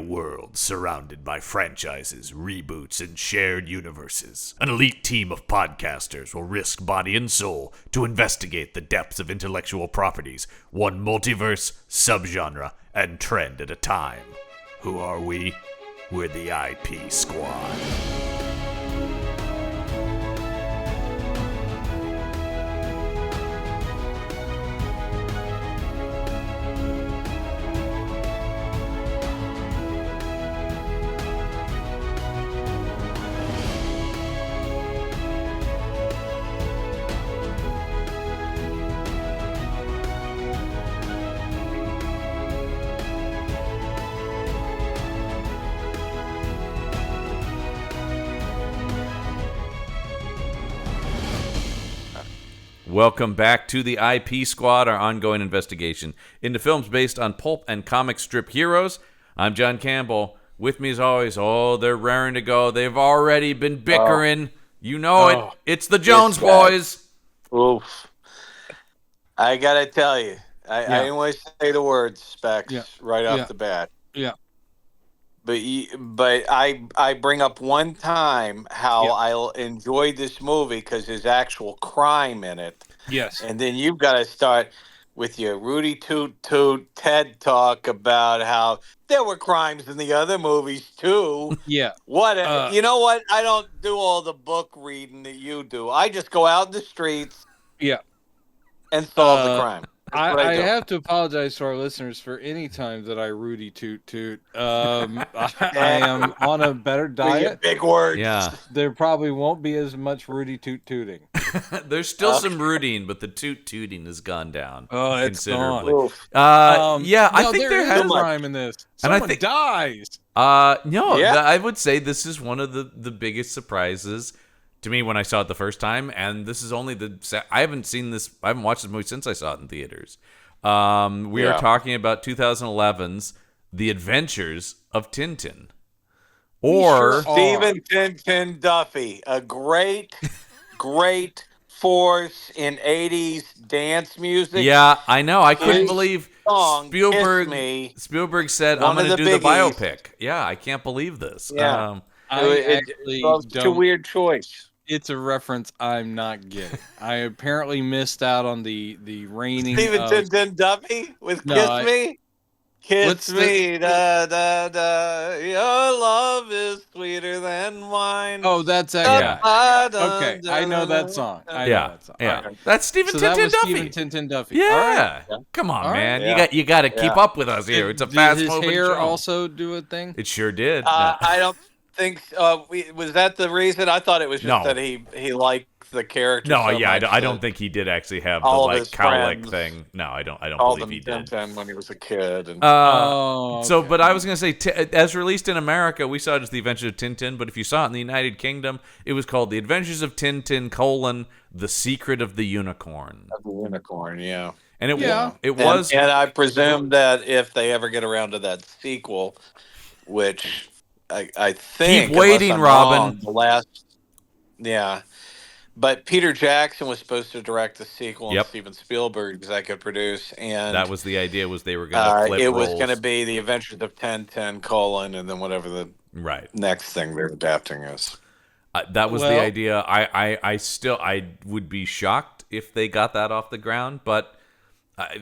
world surrounded by franchises, reboots, and shared universes. An elite team of podcasters will risk body and soul to investigate the depths of intellectual properties, one multiverse, subgenre, and trend at a time. Who are we? We're the IP Squad. Welcome back to the IP Squad, our ongoing investigation into films based on pulp and comic strip heroes. I'm John Campbell. With me as always, they're raring to go. They've already been bickering. It. It's the Jones boys. Oof. I gotta tell you, I didn't want to say the word specs right off the bat. Yeah. But I bring up one time how I enjoyed this movie because there's actual crime in it. Yes. And then you've got to start with your Rudy Toot Toot TED talk about how there were crimes in the other movies too. Yeah. You know what? I don't do all the book reading that you do. I just go out in the streets. Yeah. And solve the crime. I have to apologize to our listeners for any time that I Rudy Toot Toot. I am on a better diet. Big words. Yeah. There probably won't be as much Rudy Toot Tooting. There's still some rooting, but the toot tooting has gone down considerably. Gone. I think there has crime in this. Someone dies. I would say this is one of the biggest surprises to me when I saw it the first time, and this is only I haven't watched this movie since I saw it in theaters. We are talking about 2011's The Adventures of Tintin. Or Stephen Tintin Duffy, a great force in 80s dance music. Yeah, I know. I couldn't believe Spielberg said, I'm going to do the biopic. Yeah, I can't believe this. Yeah. It's a weird choice. It's a reference I'm not getting. I apparently missed out on the reigning Stephen Tintin Duffy with Kiss Me? Kiss me, da da da. Your love is sweeter than wine. Oh, that's okay. I know that song. Yeah. Right. That's Stephen Tintin Duffy. Stephen Tintin Duffy. Yeah. All right. Come on, man. Yeah. You got to keep up with us here. It's a fast moving show. Did his hair also do a thing? It sure did. I don't think. Was that the reason? I thought it was just that he liked the character. No, I don't think he did actually have the cowlick thing. No, I don't believe he did. Tintin when he was a kid. And... So, but I was gonna say, as released in America, we saw it as The Adventures of Tintin. But if you saw it in the United Kingdom, it was called The Adventures of Tintin: The Secret of the Unicorn. Of the unicorn, yeah. And it was, and I presume that if they ever get around to that sequel, which I think keep waiting, Robin. But Peter Jackson was supposed to direct the sequel, and Steven Spielberg executive produce, and that was the idea. Was they were going to flip it roles. was going to be The Adventures of Tintin: and then whatever the next thing they're adapting is. That was the idea. I would be shocked if they got that off the ground, but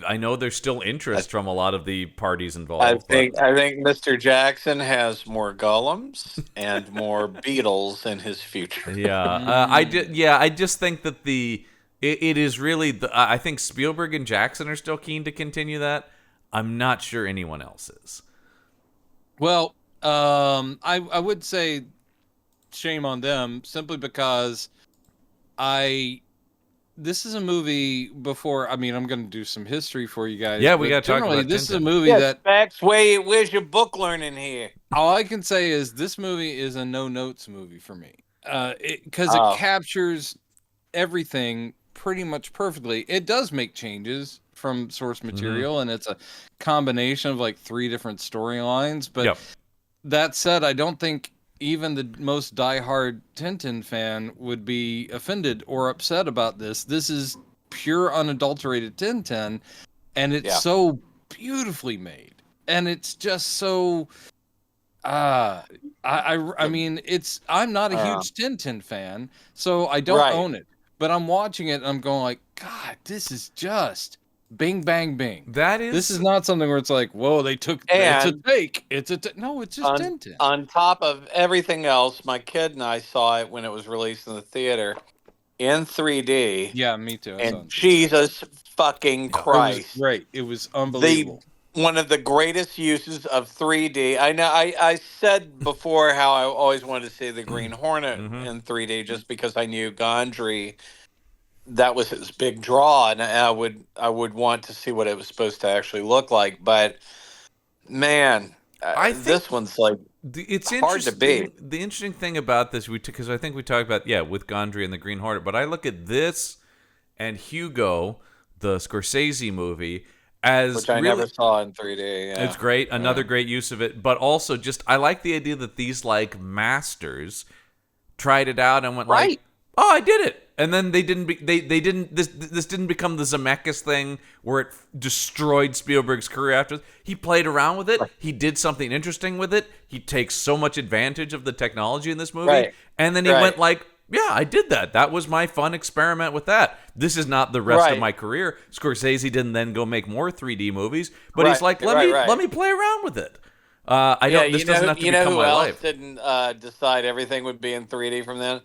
I know there's still interest from a lot of the parties involved. I think Mr. Jackson has more Golems and more Beatles in his future. Yeah, I just think that it is really. I think Spielberg and Jackson are still keen to continue that. I'm not sure anyone else is. Well, I would say shame on them simply because this is a movie before. I mean, I'm going to do some history for you guys. Yeah, we got to talk about this Tintin. is a movie that. Max, where's your book learning here? All I can say is this movie is a no notes movie for me, because it captures everything pretty much perfectly. It does make changes from source material, and it's a combination of like 3 different storylines. But that said, I don't think even the most diehard Tintin fan would be offended or upset about this. This is pure unadulterated Tintin, and it's so beautifully made. And it's just so I mean, I'm not a huge Tintin fan, so I don't Right. own it. But I'm watching it and I'm going like, God, this is just bing, bang, bing. This is not something where it's like, whoa, it's a take. No, it's just Tintin. On top of everything else, my kid and I saw it when it was released in the theater in 3D. Yeah, me too. And Jesus fucking Christ. It was great. It was unbelievable. One of the greatest uses of 3D. I know I said before how I always wanted to see the Green Hornet in 3D just because I knew Gondry, that was his big draw, and I would want to see what it was supposed to actually look like. But man, I think this one's like it's hard to beat. The interesting thing about this, because I think we talked about with Gondry and the Green Hornet, but I look at this and Hugo, the Scorsese movie, which I never saw in 3D. Yeah. It's great, another great use of it, but also just I like the idea that these like masters tried it out and went like, oh, I did it. And then they didn't. This didn't become the Zemeckis thing where it destroyed Spielberg's career after. He played around with it. He did something interesting with it. He takes so much advantage of the technology in this movie, and then he went like, "Yeah, I did that. That was my fun experiment with that. This is not the rest of my career." Scorsese didn't then go make more 3D movies, but he's like, "Let me play around with it." This doesn't have to become my life. Didn't decide everything would be in 3D from then?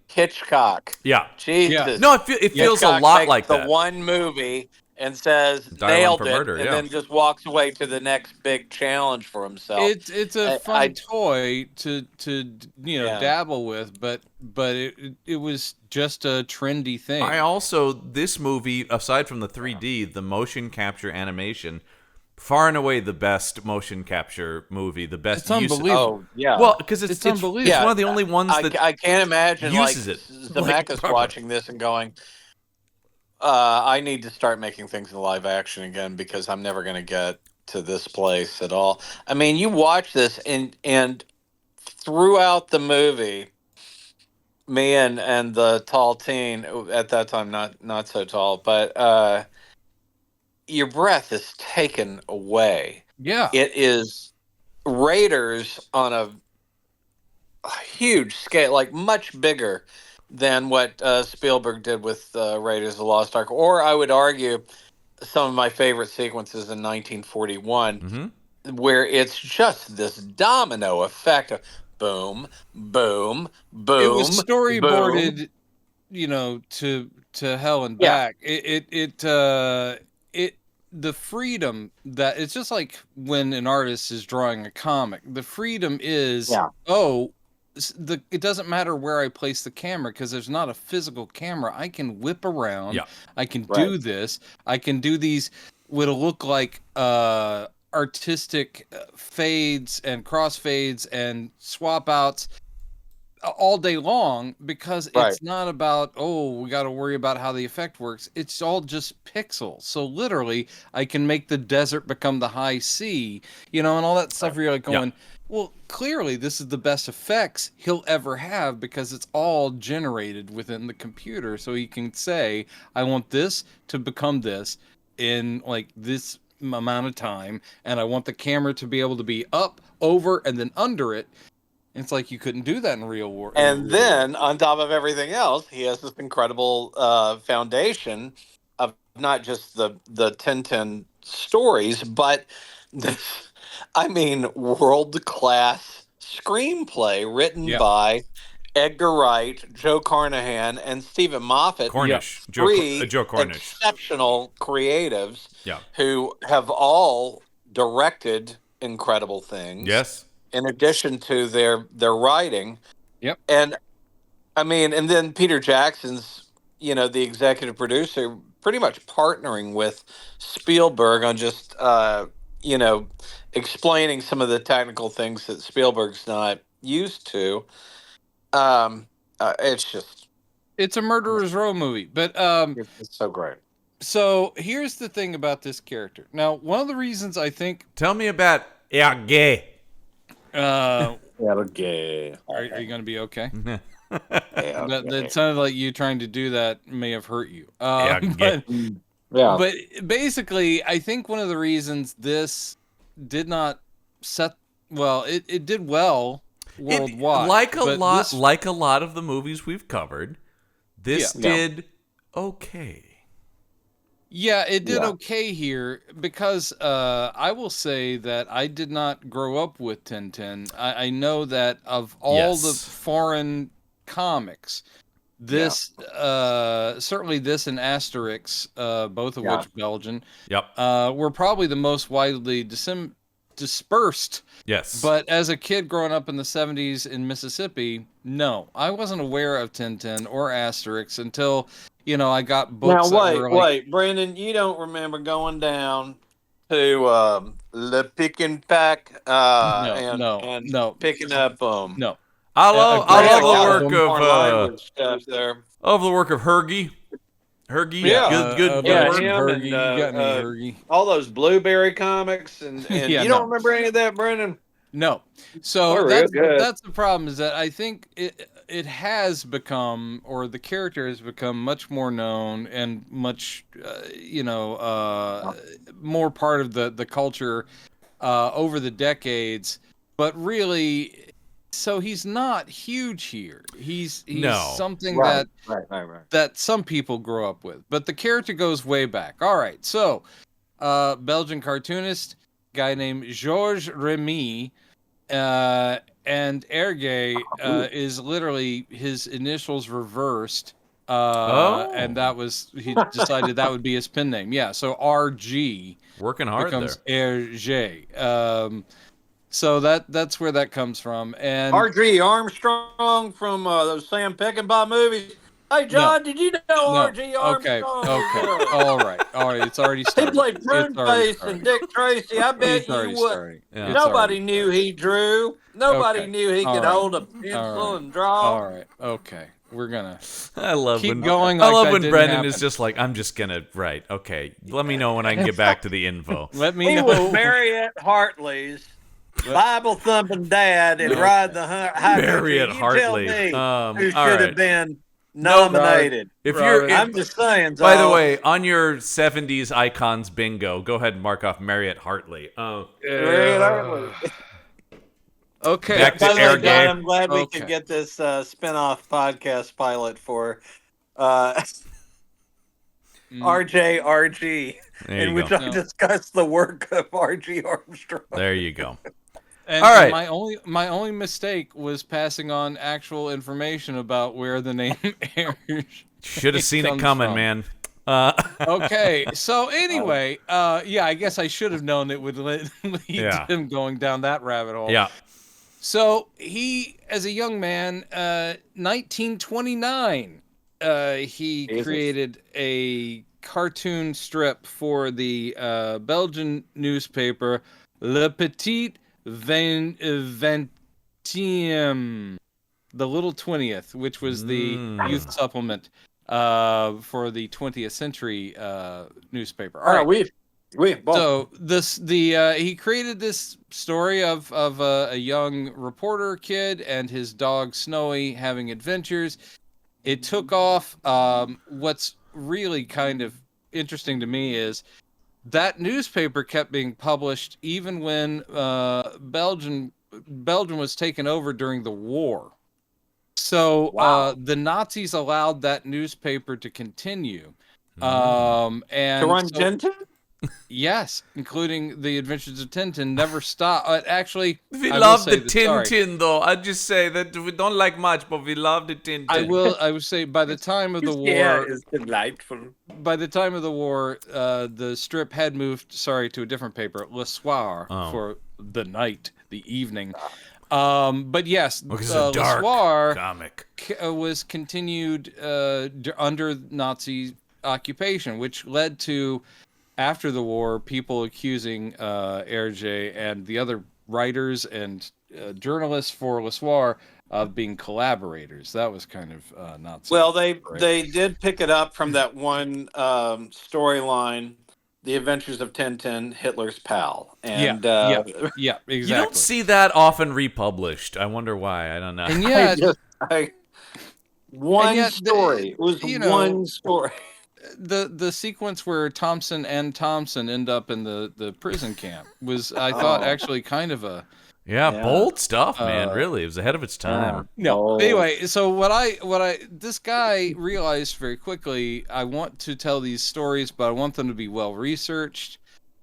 Hitchcock. Yeah. Jesus. Yeah. No, it feels Hitchcock a lot like the that. one movie and says nailed it, and then just walks away to the next big challenge for himself. It's a fun toy to dabble with, but it was just a trendy thing. This movie, aside from the 3D, the motion capture animation, far and away the best motion capture movie, the best use. Unbelievable. Well, because it's unbelievable. It's one of the only ones that I can't imagine uses it. Zemeckis watching this and going, I need to start making things in live action again because I'm never going to get to this place at all. I mean, you watch this and throughout the movie, me and the tall teen at that time, not so tall, but your breath is taken away. Yeah. It is Raiders on a huge scale, like much bigger than what Spielberg did with Raiders of the Lost Ark. Or I would argue some of my favorite sequences in 1941, where it's just this domino effect of boom, boom, boom. It was storyboarded, to hell and back. The freedom that it's just like when an artist is drawing a comic, the freedom is, it doesn't matter where I place the camera because there's not a physical camera. I can whip around. Yeah. I can do this. I can do these, what'll look like artistic fades and crossfades and swap outs all day long because it's not about, we got to worry about how the effect works. It's all just pixels. So literally I can make the desert become the high sea, and all that stuff where you're like going, well, clearly this is the best effects he'll ever have because it's all generated within the computer. So he can say, I want this to become this in like this amount of time. And I want the camera to be able to be up, over, and then under it. It's like you couldn't do that in real world. And then, on top of everything else, he has this incredible foundation of not just the Tintin stories, but world-class screenplay written by Edgar Wright, Joe Carnahan, and Stephen Moffat. Cornish. Joe Cornish. Exceptional creatives who have all directed incredible things. Yes. In addition to their writing. Yep. And and then Peter Jackson's, the executive producer, pretty much partnering with Spielberg on just, explaining some of the technical things that Spielberg's not used to. It's a murderer's row movie, but it's so great. So here's the thing about this character. Now, one of the reasons I think. Tell me about gay. Are you going to be okay? That sounded like you trying to do that may have hurt you. But basically, I think one of the reasons this did not set Well, it did well worldwide. Like a lot of the movies we've covered, this did okay. Yeah, it did okay here because I will say that I did not grow up with Tintin. I know that of all the foreign comics, this certainly this and Asterix, both of which Belgian, were probably the most widely dispersed. Yes. But as a kid growing up in the 70s in Mississippi, no, I wasn't aware of Tintin or Asterix until, I got books. Now, wait, Brandon, you don't remember going down to Le Pick and Pack and picking up No. I love the work of Hergy. Hergy, good work. Hergy, you got me, Hergy. All those Blueberry comics, and you don't remember any of that, Brendan? No. So that's the problem, is that I think it has become, or the character has become much more known and much, more part of the culture over the decades. But really, so he's not huge here. He's something that some people grow up with. But the character goes way back. All right. So, Belgian cartoonist, guy named Georges Remy, and Erge is literally his initials reversed. And he decided that would be his pen name. Yeah. So RG working hard becomes there. Erge. So that's where that comes from. And R.G. Armstrong from those Sam Peckinpah movies. Hey, John, did you know R.G. Armstrong? Okay. All right. It's already started. He played Pruneface and Dick Tracy. I bet you would. Yeah. Nobody knew he drew. Nobody knew he could hold a pencil and draw. All right. Okay. We're gonna. I love keep when going. I like love that when didn't Brendan happen. is just like, I'm just gonna write. Okay, let me know when I can get back to the info. Let me He know. was Mariette Hartley's Bible thumping dad and Ride the High Mariette Hartley. Who should have been nominated. I'm just saying. By the way, on your 70s icons bingo, go ahead and mark off Mariette Hartley. Mariette Hartley. Okay. Back to Air Game. I'm glad we could get this spin-off podcast pilot for RJRG, in which I discussed the work of R.G. Armstrong. There you go. And all right. My only mistake was passing on actual information about where the name should have seen it coming, from. Man. Okay, so anyway, I guess I should have known it would lead to him going down that rabbit hole. Yeah. So he, as a young man, 1929, he created a cartoon strip for the Belgian newspaper Le Petit Vingtième, the Little 20th, which was the youth supplement for the 20th century newspaper. All right. So he created this story of a young reporter kid and his dog Snowy having adventures. It took off. What's really kind of interesting to me is that newspaper kept being published even when Belgium was taken over during the war. So the Nazis allowed that newspaper to continue. And to run Tintin? Yes, including the Adventures of Tintin never stopped. Actually, we love the Tintin, though. I just say that we don't like much, but we love the Tintin. I would say by the time of the war, it's delightful. By the time of the war, the strip had moved, to a different paper, Le Soir, for the night, the evening. But yes, Le Soir comic was continued under Nazi occupation, which led to, after the war, people accusing Hergé and the other writers and journalists for Le Soir of being collaborators. That was kind of not so. Well, they did pick it up from that one storyline, The Adventures of Tintin, Hitler's Pal. And yeah, exactly. You don't see that often republished. I wonder why. I don't know. And yet, one story. It was one story. The sequence where Thompson and Thompson end up in the prison camp was, I thought, actually kind of a Yeah, bold stuff, man. Really, it was ahead of its time. No. Anyway, so what I this guy realized very quickly, I want to tell these stories, but I want them to be well researched.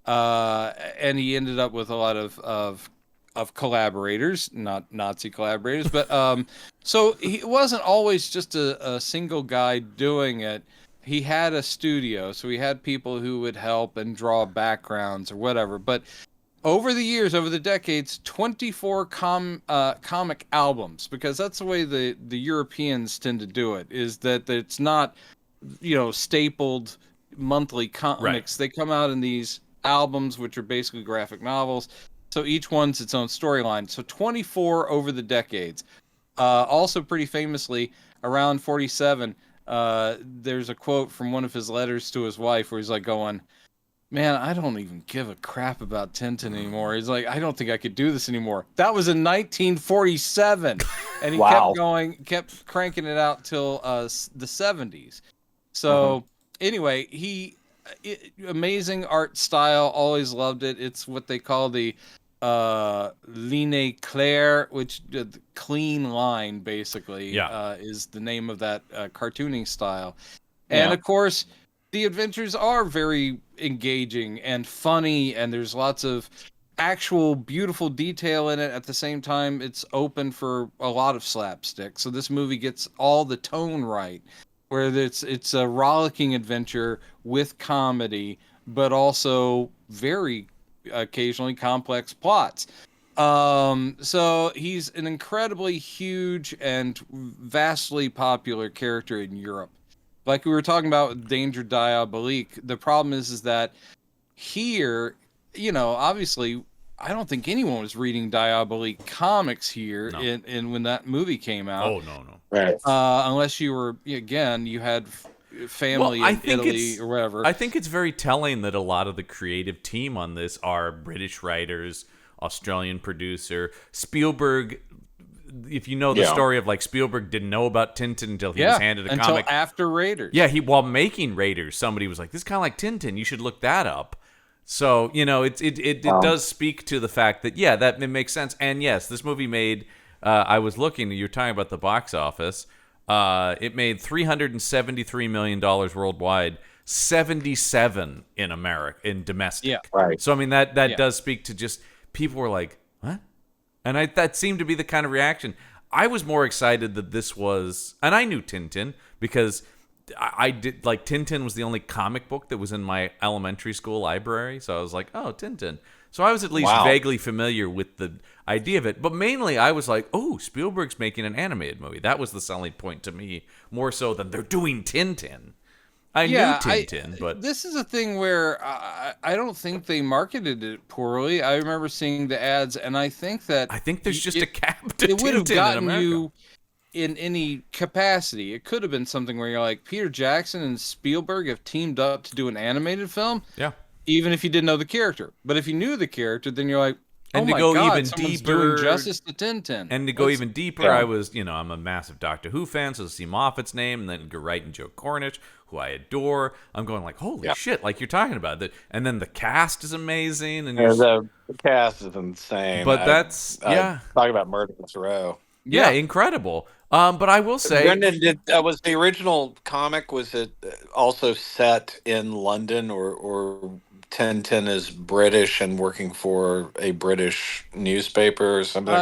And he ended up with a lot of collaborators, not Nazi collaborators, but so he wasn't always just a single guy doing it. He had a studio, so he had people who would help and draw backgrounds or whatever. But over the years, over the decades, 24 comic albums, because that's the way the Europeans tend to do it, is that it's not, stapled monthly comics. Right. They come out in these albums, which are basically graphic novels. So each one's its own storyline. So 24 over the decades. Also, pretty famously, around 47, there's a quote from one of his letters to his wife where he's like going, "Man, I don't even give a crap about Tintin anymore." He's like, "I don't think I could do this anymore." That was in 1947. And he kept cranking it out till the 70s. So anyway, amazing art style, always loved it. It's what they call the ligne claire, which clean line, basically, is the name of that cartooning style. And of course, the adventures are very engaging and funny, and there's lots of actual beautiful detail in it. At the same time, it's open for a lot of slapstick. So this movie gets all the tone right, where it's a rollicking adventure with comedy, but also very occasionally complex plots. So he's an incredibly huge and vastly popular character in Europe. Like we were talking about with Danger Diabolique, the problem is that here, obviously, I don't think anyone was reading Diabolique comics here in when that movie came out. Oh, no. Right. Unless you were, again, you had family in Italy or whatever. I think it's very telling that a lot of the creative team on this are British writers, Australian producer, Spielberg. If you know the story of Spielberg didn't know about Tintin until he was handed a comic. Until after Raiders. Yeah, while making Raiders, somebody was like, "This is kind of like Tintin. You should look that up." So it does speak to the fact that that it makes sense. And yes, this movie made. I was looking. You're talking about the box office. It made $373 million worldwide, 77 in America in domestic. Yeah, right. So I mean that does speak to just people were like, "What?" And that seemed to be the kind of reaction. I was more excited that this was, and I knew Tintin because I did Tintin was the only comic book that was in my elementary school library. So I was like, "Oh, Tintin." So I was at least vaguely familiar with the idea of it. But mainly I was like, "Oh, Spielberg's making an animated movie." That was the selling point to me, more so than they're doing Tintin. I knew Tintin, but this is a thing where I don't think they marketed it poorly. I remember seeing the ads, and I think there's just a cap to Tintin in America. It would have gotten you in any capacity. It could have been something where you're like, Peter Jackson and Spielberg have teamed up to do an animated film. Yeah. Even if you didn't know the character, but if you knew the character, then you're like, and to go even deeper, doing justice to Tintin. And to go even deeper, I was, I'm a massive Doctor Who fan, so to see Moffat's name, and then go right in Joe Cornish, who I adore. I'm going like, holy shit, like you're talking about that. And then the cast is amazing, and the cast is insane. But talk about Murderous Row. Yeah, incredible. But I will say, was the original comic? Was it also set in London, or Tintin is British and working for a British newspaper or something?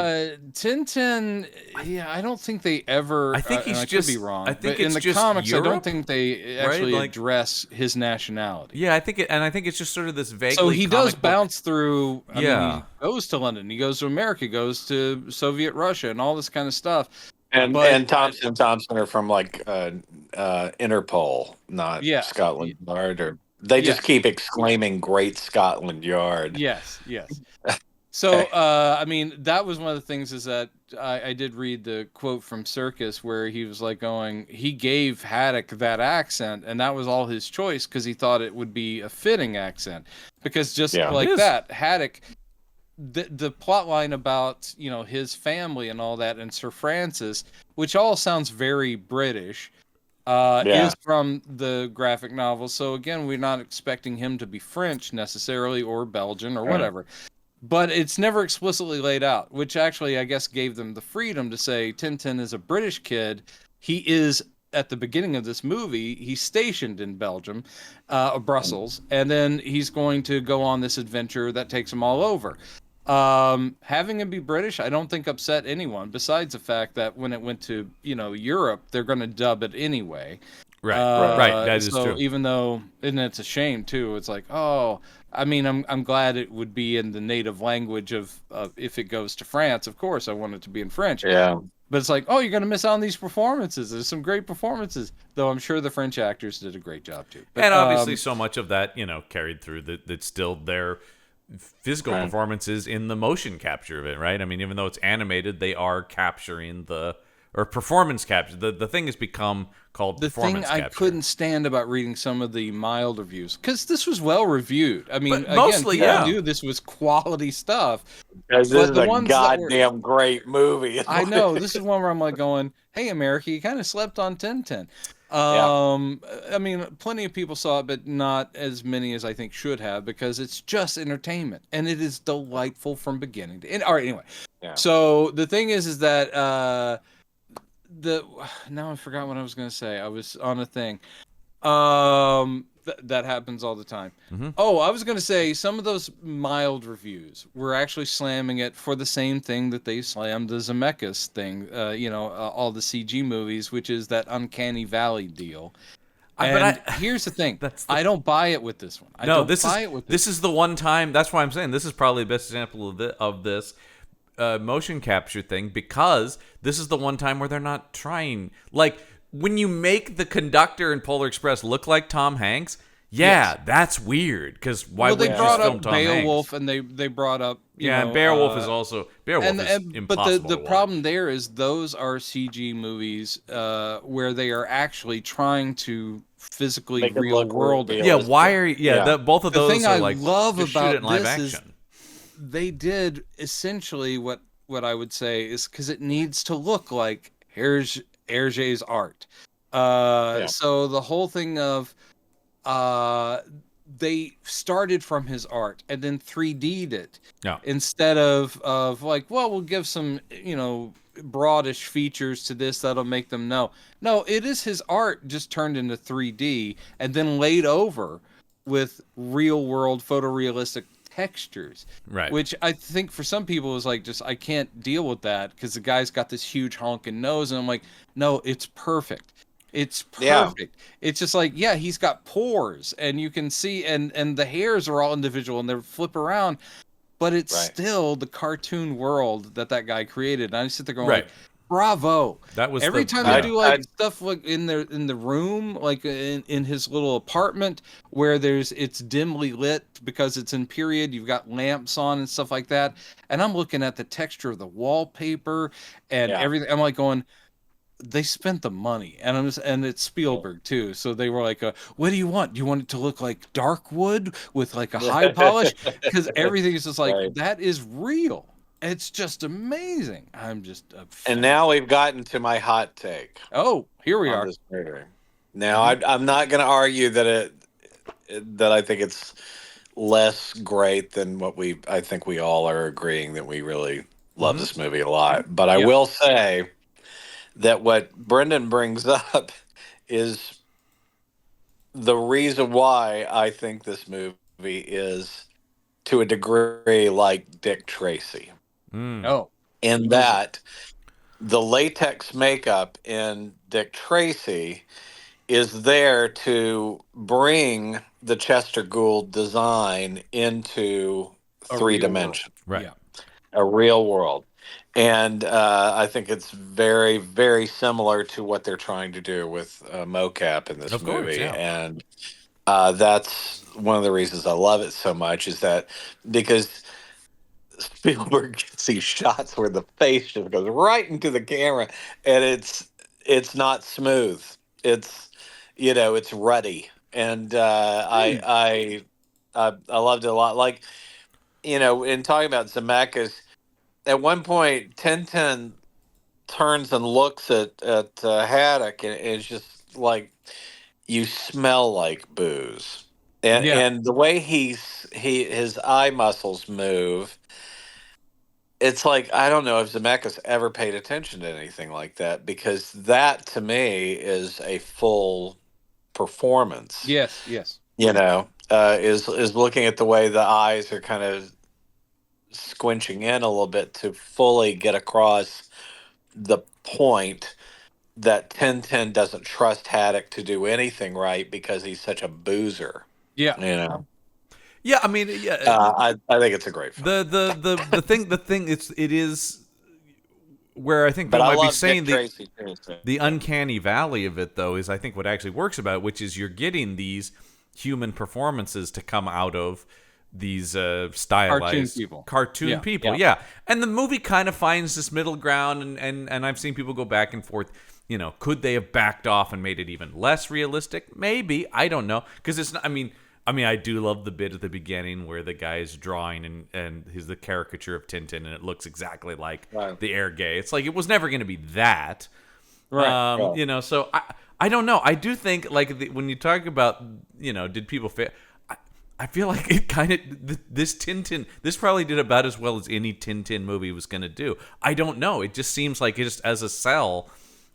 Tintin, I don't think they ever. I think he's just. Could be wrong. I think in it's the just comics, Europe, I don't think they actually address his nationality. Yeah, I think it's just sort of this vaguely. So he does bounce through. I mean, he goes to London. He goes to America. Goes to Soviet Russia and all this kind of stuff. And Thompson are from Interpol, not Scotland Yard, or they just keep exclaiming "Great Scotland Yard." Yes. So, I mean, that was one of the things is that I did read the quote from Circus where he was he gave Haddock that accent, and that was all his choice because he thought it would be a fitting accent. Because that, Haddock, the plot line about, his family and all that, and Sir Francis, which all sounds very British, is from the graphic novel. So again, we're not expecting him to be French necessarily, or Belgian or whatever. but it's never explicitly laid out, which actually I guess gave them the freedom to say Tintin is a British kid. He is at the beginning of this movie, he's stationed in Belgium, Brussels, and then he's going to go on this adventure that takes him all over. Having him be British, I don't think upset anyone, besides the fact that when it went to, Europe, they're going to dub it anyway. Right. That is true. Even though, and it's a shame too, it's like, oh, I mean, I'm glad it would be in the native language of if it goes to France, of course, I want it to be in French. Yeah. But it's like, oh, you're going to miss out on these performances. There's some great performances, though I'm sure the French actors did a great job too. But, and obviously so much of that, carried through that's still their physical Right. performances in the motion capture of it, right? I mean, even though it's animated, they are capturing or performance capture. The thing has become called the thing performance I capture. couldn't stand about reading some of the mild reviews, because this was well reviewed. I mean, But mostly, again, yeah. I knew this was quality stuff. Because this But is the a ones that were- goddamn great movie. I know, this is one where I'm like going, hey, America, you kind of slept on Tintin. I mean, plenty of people saw it, but not as many as I think should have, because it's just entertainment, and it is delightful from beginning to end. All right, anyway. Yeah. So the thing is that now I forgot what I was going to say. I was on a thing. That happens all the time. Mm-hmm. Oh, I was going to say some of those mild reviews were actually slamming it for the same thing that they slammed the Zemeckis thing, all the CG movies, which is that Uncanny Valley deal. And here's the thing. I don't buy it with this one. This is the one time. That's why I'm saying this is probably the best example of this motion capture thing, because this is the one time where they're not trying. Like, when you make the conductor in Polar Express look like Tom Hanks, that's weird. Because why would you just film Tom Hanks? Beowulf, and they brought up and Beowulf is also Beowulf is impossible. But the problem there is those are CG movies where they are actually trying to physically Make it real look world. real. Yeah, why are both of those the thing are I like love just shoot about it in live this action. is they did essentially what I would say is, because it needs to look like Hergé's art. So the whole thing of they started from his art and then 3D'd it instead of like, well, we'll give some broadish features to this that'll make them know. No, it is his art just turned into 3D and then laid over with real world photorealistic textures, Right? Which I think for some people is like, just I can't deal with that because the guy's got this huge honking nose, and I'm like, no, it's perfect. It's perfect. Yeah. It's just like, he's got pores, and you can see, and the hairs are all individual, and they flip around, but it's still the cartoon world that guy created. And I sit there going, like, bravo! That was every time they do like stuff like in the room, like in his little apartment where it's dimly lit because it's in period. You've got lamps on and stuff like that, and I'm looking at the texture of the wallpaper and everything. I'm like going, they spent the money, and it's Spielberg too. So they were like, what do you want? Do you want it to look like dark wood with like a high polish? Because everything is just like, that is real. It's just amazing. I'm just a fan. And now we've gotten to my hot take. Oh, here we are. Now I'm not going to argue that I think it's less great than what I think we all are agreeing that we really love this movie a lot. But I will say that what Brendan brings up is the reason why I think this movie is to a degree like Dick Tracy. In that the latex makeup in Dick Tracy is there to bring the Chester Gould design into three dimension, a real world. And I think it's very, very similar to what they're trying to do with mocap in this movie. And that's one of the reasons I love it so much, is that because Spielberg gets these shots where the face just goes right into the camera, and it's not smooth. It's it's ruddy, and I loved it a lot. Like, in talking about Zemeckis, at one point Tintin turns and looks at Haddock, and it's just like, you smell like booze. and the way his eye muscles move, it's like I don't know if Zemeckis ever paid attention to anything like that, because that to me is a full performance. Yes. Is looking at the way the eyes are kind of squinching in a little bit to fully get across the point that Tintin doesn't trust Haddock to do anything right because he's such a boozer. Yeah. Yeah, I mean, I think it's a great film. The thing it is where I think but people I might be love saying Dick Tracy too, so. The uncanny valley of it, though, is I think what actually works about it, which is you're getting these human performances to come out of these stylized cartoon people. Yeah. And the movie kind of finds this middle ground, and I've seen people go back and forth. Could they have backed off and made it even less realistic? Maybe. I don't know. Because it's not, I mean, I do love the bit at the beginning where the guy is drawing and he's the caricature of Tintin, and it looks exactly like the Air Gay. It's like it was never going to be that. Right. So I don't know. I do think, like, when you talk about, did people fail? I feel like it kind of, this probably did about as well as any Tintin movie was going to do. I don't know. It just seems like it just, as a sell,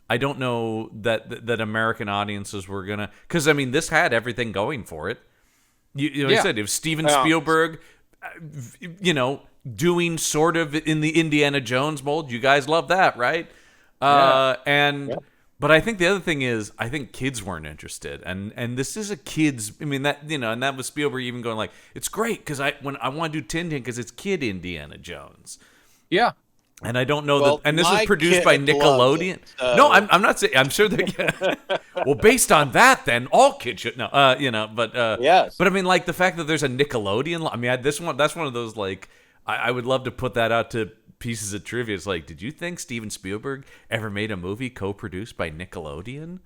I don't know that American audiences were going to, because, I mean, this had everything going for it. I said, if Steven Spielberg, doing sort of in the Indiana Jones mold, you guys love that, right? But I think the other thing is, I think kids weren't interested, and this is a kids. I mean and that was Spielberg even going like, it's great because I want to do Tintin because it's kid Indiana Jones. Yeah. And I don't know and this was produced by Nickelodeon. No, I'm not saying. I'm sure that. Well, based on that, then all kids should know. Yes. But I mean, like the fact that there's a Nickelodeon. I mean, that's one of those, like, I would love to put that out to pieces of trivia. It's like, did you think Steven Spielberg ever made a movie co-produced by Nickelodeon?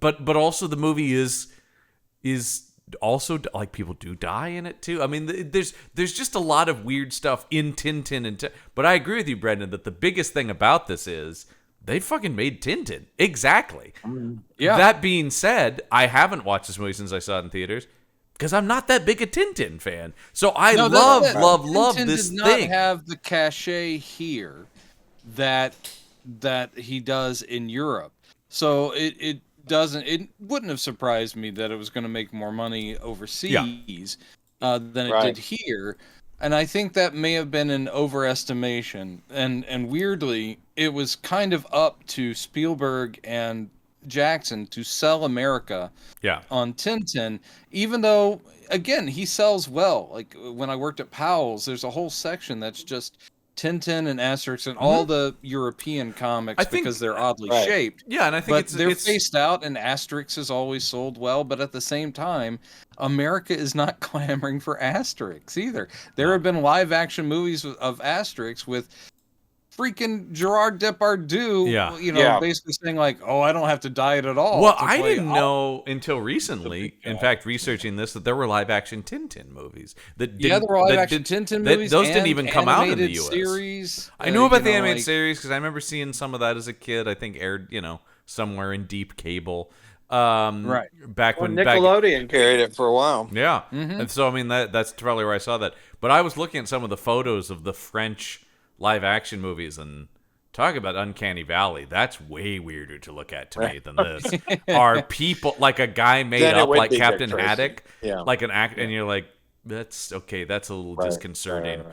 But also the movie is also, like, people do die in it too. I mean, there's just a lot of weird stuff in Tintin, but I agree with you, Brendan, that the biggest thing about this is they fucking made Tintin. Exactly. Yeah. That being said, I haven't watched this movie since I saw it in theaters because I'm not that big a Tintin fan. So I love Tintin this did thing. not have the cachet here that he does in Europe. So it wouldn't have surprised me that it was going to make more money overseas than it did here. And I think that may have been an overestimation. And weirdly, it was kind of up to Spielberg and Jackson to sell America on Tintin, even though, again, he sells well. Like, when I worked at Powell's, there's a whole section that's just Tintin and Asterix and all the European comics because they're oddly shaped. Yeah, and I think they're faced out, and Asterix has always sold well, but at the same time, America is not clamoring for Asterix either. There have been live action movies of Asterix with freaking Gerard Depardieu, basically saying like, "Oh, I don't have to diet at all." Well, I didn't know until recently, in fact, researching this, that there were live-action Tintin movies. There were live-action Tintin movies. Those didn't even come out in the U.S. Series. I knew about the animated series because I remember seeing some of that as a kid. I think aired, somewhere in deep cable. Back when Nickelodeon carried it for a while. Yeah, and so I mean that's probably where I saw that. But I was looking at some of the photos of the French live action movies, and talk about uncanny valley, that's way weirder to look at to me than this. Are people like a guy made up like Captain Haddock, like an act, and you're like, that's okay, that's a little disconcerting.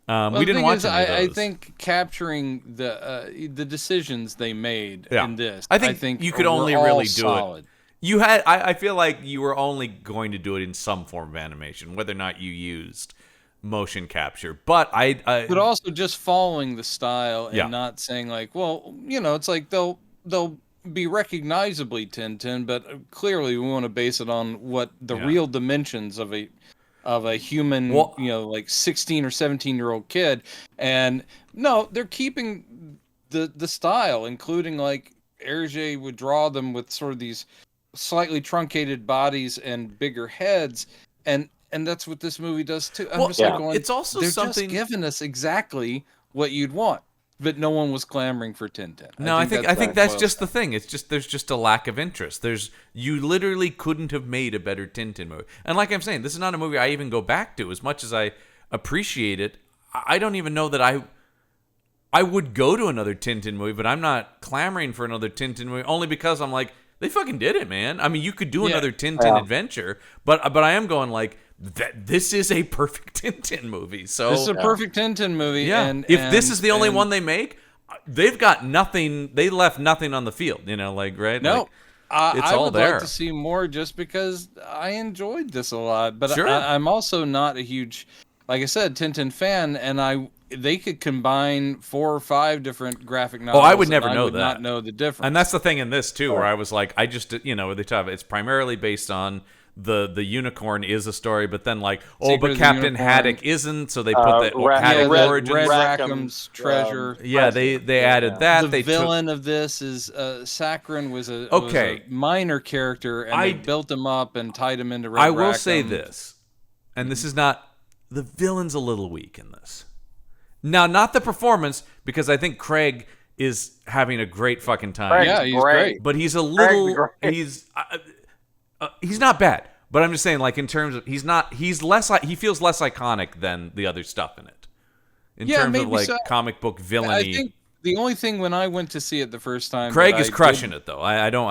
We didn't watch any of those. I think capturing the decisions they made in this, I think you could only really do it. You had, I feel like you were only going to do it in some form of animation, whether or not you used motion capture, but but also just following the style and not saying like, well, it's like they'll be recognizably Tintin, but clearly we want to base it on what the real dimensions of a human, like 16 or 17-year-old kid. And no, they're keeping the style, including like Hergé would draw them with sort of these slightly truncated bodies and bigger heads, and that's what this movie does too. I'm just like going, it's also they're something just giving us exactly what you'd want. but no one was clamoring for Tintin. No, I think that's just the thing. It's just there's just a lack of interest. You literally couldn't have made a better Tintin movie. And like I'm saying, this is not a movie I even go back to as much as I appreciate it. I don't even know that I would go to another Tintin movie, but I'm not clamoring for another Tintin movie only because I'm like, they fucking did it, man. I mean, you could do another Tintin adventure, but I am going like, this is a perfect Tintin movie. So this is a perfect Tintin movie. Yeah. And if this is the only one they make, they've got nothing. They left nothing on the field. Right? No, like, it's I all would there. like to see more just because I enjoyed this a lot. But Sure. I'm also not a huge, like I said, Tintin fan, and they could combine 4 or 5 different graphic novels. I would never know I would that. not know the difference. And that's the thing in this too, where I was like, they talk. It's primarily based on the unicorn is a story, but then like, but Captain Haddock isn't, so they put the Haddock origins. Red Rackham's treasure. They added that. The villain of this is Sakharine was a minor character, and they built him up and tied him into Red Rackham. I will say this, and this is not, the villain's a little weak in this. Now, not the performance, because I think Craig is having a great fucking time. Yeah, he's great. But he's a little, he's not bad. But I'm just saying, like, in terms of, he feels less iconic than the other stuff in it. In terms of, like, comic book villainy. I think the only thing when I went to see it the first time, Craig is crushing it, though.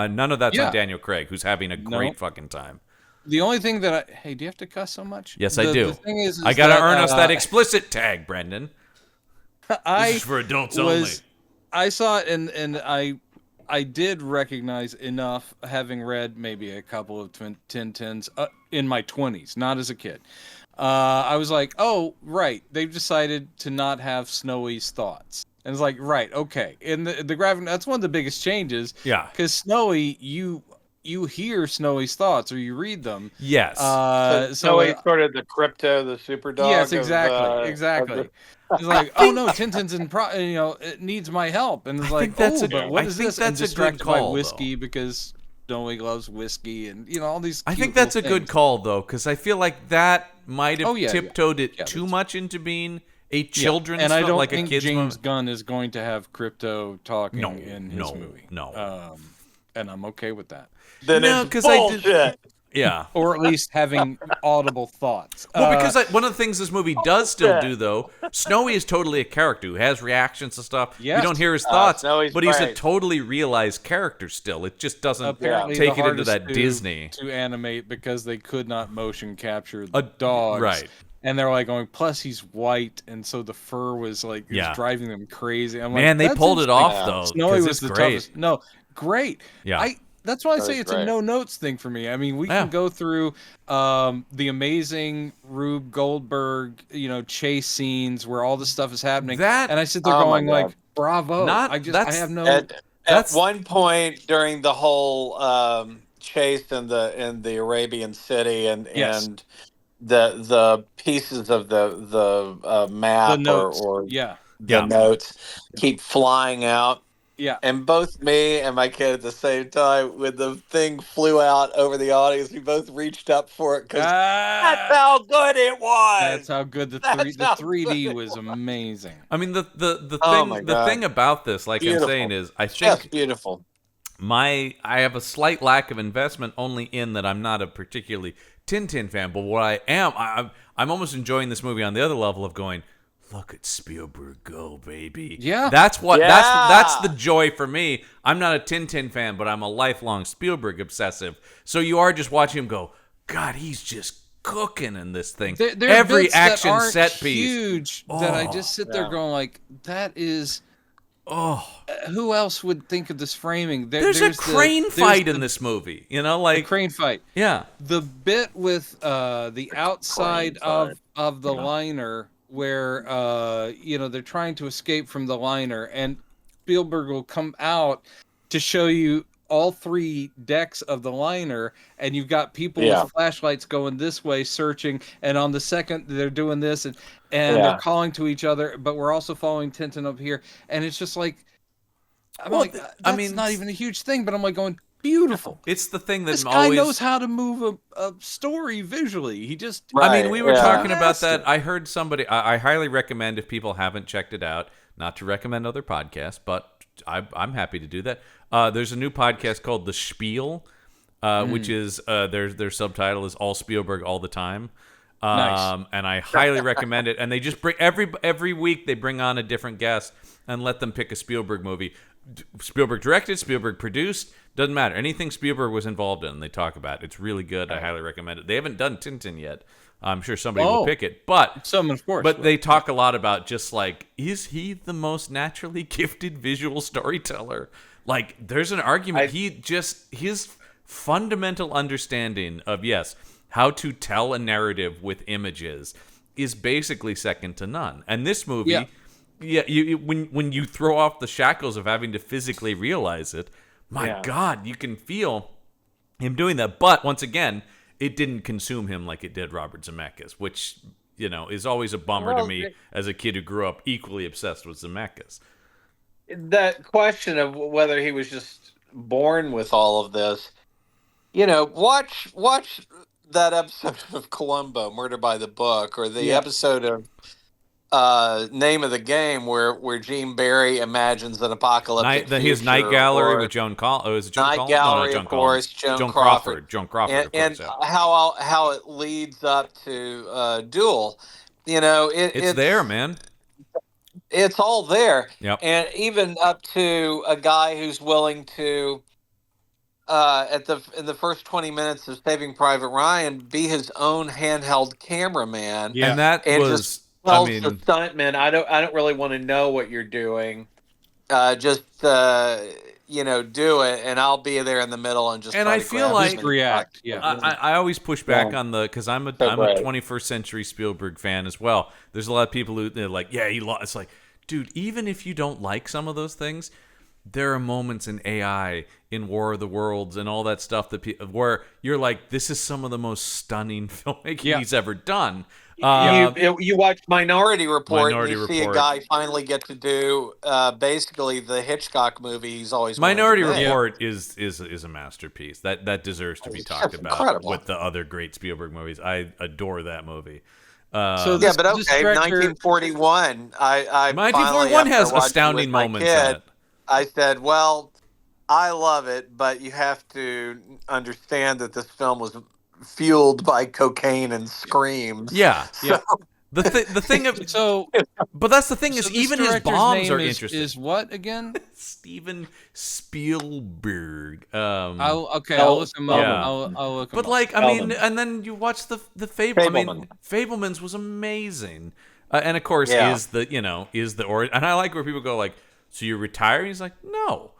None of that's on Daniel Craig, who's having a great fucking time. The only thing that hey, do you have to cuss so much? Yes, I do. The thing is I gotta earn us that explicit tag, Brendan. This is for adults only. I saw it, and I did recognize enough, having read maybe a couple of Tintins in my 20s, not as a kid. I was like, oh, right, they've decided to not have Snowy's thoughts. And it's like, right, okay. In the graphic, that's one of the biggest changes. Yeah. Because Snowy, you hear Snowy's thoughts or you read them. Yes. So Snowy's sort of the crypto, the super dog. Yes, exactly. It's like, oh no, Tintin's it needs my help, and it's like, but what is this? That's and a good call, by whiskey because Snowy loves whiskey, and all these. I think that's a good call though, because I feel like that might have tiptoed it too much into being a children's and I don't like think a kid's James Gunn is going to have crypto talking in his movie. No, and I'm okay with that. Then it's bullshit. Yeah. Or at least having audible thoughts. Well, because one of the things this movie does still do, though, Snowy is totally a character who has reactions to stuff. Yes. We don't hear his thoughts, but he's a totally realized character still. It just doesn't take it into that Disney. To animate because they could not motion capture the dogs. Right. And they're like going, plus he's white, and so the fur was like driving them crazy. I'm Man, like, they pulled it off, though. Snowy was the toughest. No, great. Yeah. That's why I say it's a no notes thing for me. I mean, we can go through the amazing Rube Goldberg, chase scenes where all this stuff is happening, and I sit there going like, "Bravo!" I have no. At one point during the whole chase in the Arabian city and the pieces of the map the notes. or the notes keep flying out. Yeah. And both me and my kid at the same time, when the thing flew out over the audience, we both reached up for it because that's how good it was. That's how good the 3D was amazing. I mean, the thing about this, like beautiful. I'm saying, is I think just beautiful. I have a slight lack of investment only in that I'm not a particularly Tintin fan, but what I am, I'm almost enjoying this movie on the other level of going, look at Spielberg go, baby. Yeah. That's that's the joy for me. I'm not a Tintin fan, but I'm a lifelong Spielberg obsessive. So you are just watching him go, God, he's just cooking in this thing. Every action set piece. Huge that I just sit there going like, that is who else would think of this framing? There's a crane fight in this movie, like a crane fight. Yeah. The bit with the outside of the liner where they're trying to escape from the liner, and Spielberg will come out to show you all 3 decks of the liner, and you've got people with flashlights going this way searching, and on the second they're doing this, and they're calling to each other, but we're also following Tintin up here, and it's just like that's not even a huge thing, but I'm like going, beautiful. It's the thing that this guy knows how to move a story visually. He just we were talking about that. I heard somebody, I highly recommend if people haven't checked it out, Not to recommend other podcasts, but I'm happy to do that. There's a new podcast called The Spiel, which is their subtitle is All Spielberg All the Time. Nice. And I highly recommend it. And they just bring every week they bring on a different guest and let them pick a Spielberg movie. Spielberg directed, Spielberg produced, doesn't matter. Anything Spielberg was involved in, they talk about. It's really good. I highly recommend it. They haven't done Tintin yet. I'm sure somebody will pick it, but someone, of course. But they talk a lot about just like, is he the most naturally gifted visual storyteller? Like, there's an argument. His fundamental understanding of how to tell a narrative with images is basically second to none. And this movie, when you throw off the shackles of having to physically realize it, my God, you can feel him doing that. But once again, it didn't consume him like it did Robert Zemeckis, which, is always a bummer to me as a kid who grew up equally obsessed with Zemeckis. That question of whether he was just born with all of this, watch that episode of Columbo, Murder by the Book, or the episode of Name of the Game, where Gene Barry imagines an apocalyptic future. His Night Gallery with Joan Collins. Night Gallery, of course, Joan Crawford. Joan Crawford, and how it leads up to Duel. It's there, man. It's all there. Yep. And even up to a guy who's willing to, in the first 20 minutes of Saving Private Ryan, be his own handheld cameraman. Yeah. And that was, just tells the stuntman, I don't really want to know what you're doing. Just do it, and I'll be there in the middle and just. And I feel like just react. Yeah, I always push back on because I'm a 21st century Spielberg fan as well. There's a lot of people who they're like, he lost. It's like, dude, even if you don't like some of those things, there are moments in AI, in War of the Worlds, and all that stuff where you're like, this is some of the most stunning filmmaking he's ever done. You watch Minority Report, and you see a guy finally get to do basically the Hitchcock movie he's always Minority Report is a masterpiece that deserves to be talked about incredible. With the other great Spielberg movies. I adore that movie. But okay, 1941. 1941 has astounding moments in it. I said, well, I love it, but you have to understand that this film was fueled by cocaine and screams. Yeah. The thing of but that's the thing is even his bombs are interesting. Is what again? Steven Spielberg. I'll listen. I'll look. But and then you watch the Fableman. Fableman's was amazing, and of course is the origin. And I like where people go like, so you're retiring? He's like, no.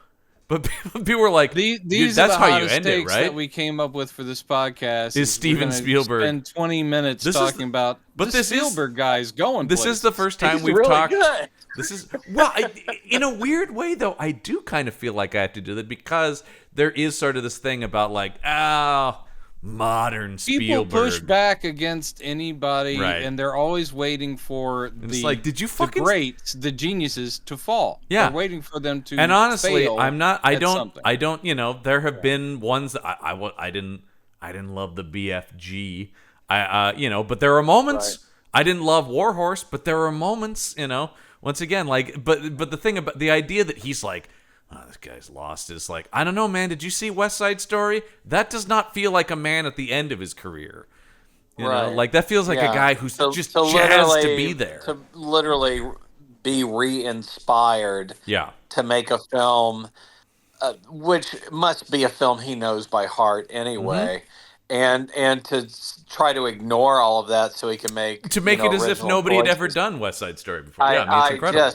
But people were like, these that's are the how you end it, right? That we came up with for this podcast is Steven Spielberg. Spend 20 minutes talking about this Spielberg guy's going This places. is the first time we've really talked. Good. This is in a weird way though. I do kind of feel like I have to do that because there is sort of this thing about like, modern Spielberg. People push back against anybody, right. And they're always waiting for the geniuses to fall. Yeah, they're waiting for them to. And honestly, fail I don't. There have been ones that I didn't love the BFG. But there are moments. Right. I didn't love Warhorse, but there are moments. Once again, but the thing about the idea that he's like, this guy's lost is like, I don't know, man. Did you see West Side Story? That does not feel like a man at the end of his career. You know, like that feels like a guy who's just jazzed to be there. To literally be re-inspired to make a film, which must be a film he knows by heart anyway. Mm-hmm. And to try to ignore all of that so he can make it as if nobody had ever done West Side Story before. It's incredible.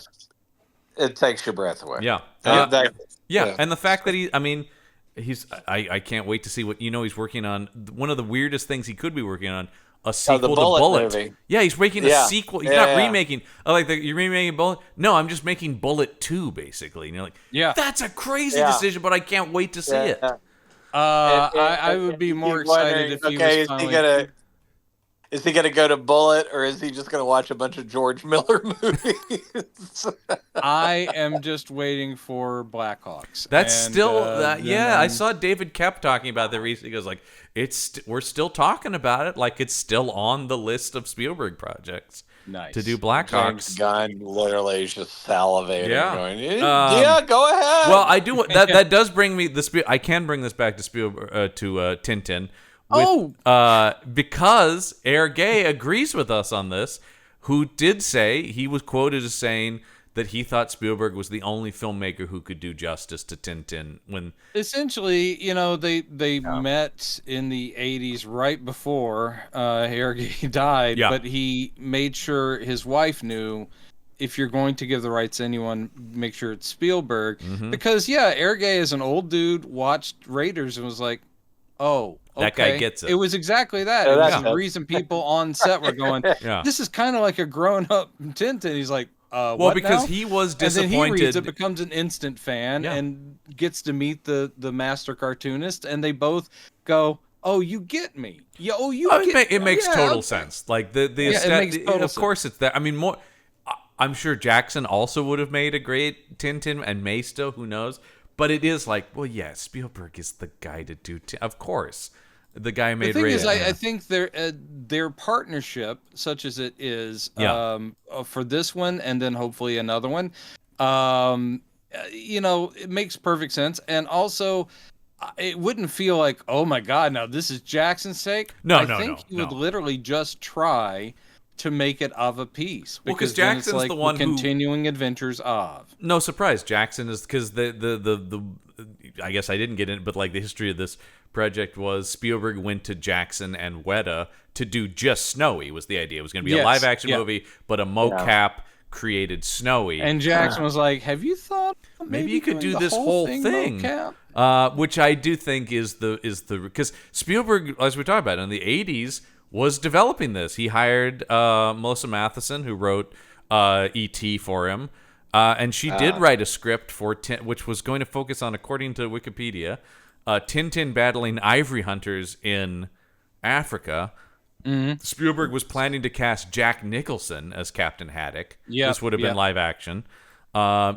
It takes your breath away. Yeah. And the fact that I can't wait to see what he's working on. One of the weirdest things he could be working on, a sequel to Bullet. Movie. Yeah, he's making a sequel. He's not remaking. You're remaking Bullet. No, I'm just making Bullet 2 basically. And you're like, that's a crazy decision, but I can't wait to see it. I would be more excited if he was finally... Is he going to go to Bullet, or is he just going to watch a bunch of George Miller movies? I am just waiting for Blackhawks. That's still I saw David Kep talking about that recently. He goes like, we're still talking about it, like it's still on the list of Spielberg projects. Nice. To do Blackhawks. James Gunn literally is just salivating. Yeah. Going, yeah, go ahead. Well, I do. That does bring me I can bring this back to Spielberg to Tintin. Because Air Gay agrees with us on this, who did say, he was quoted as saying that he thought Spielberg was the only filmmaker who could do justice to Tintin. When essentially, they met in the 80s right before Air Gay died, but he made sure his wife knew, if you're going to give the rights to anyone, make sure it's Spielberg. Mm-hmm. Because, Air Gay is an old dude, watched Raiders and was like, oh, okay. That guy gets it. It was exactly that. It was the reason people on set were going, this is kind of like a grown-up Tintin. He's like, well, because he was disappointed. And then he reads it, becomes an instant fan, and gets to meet the master cartoonist, and they both go, oh, you get me. Yeah, oh, you get me. It makes total sense. Like, the of course it's that. I mean, more. I'm sure Jackson also would have made a great Tintin, and may still, who knows. But it is like, well, Spielberg is the guy to do. Of course, the guy made. The thing is, I think their partnership, such as it is, for this one and then hopefully another one, it makes perfect sense. And also, it wouldn't feel like, oh my God, now this is Jackson's take. I think he would literally just try to make it of a piece, because Jackson's like the one continuing adventures of. No surprise, Jackson is, because the I guess I didn't get in, but like the history of this project was Spielberg went to Jackson and Weta to do just Snowy. Was the idea? It was going to be a live action movie, but a mocap created Snowy. And Jackson was like, "Have you thought maybe you could do this whole thing?" Which I do think is the because Spielberg, as we talked about in the 80s, was developing this. He hired Melissa Matheson, who wrote E.T. for him, and she did write a script for which was going to focus on, according to Wikipedia, Tintin battling ivory hunters in Africa. Mm-hmm. Spielberg was planning to cast Jack Nicholson as Captain Haddock. This would have been live action. So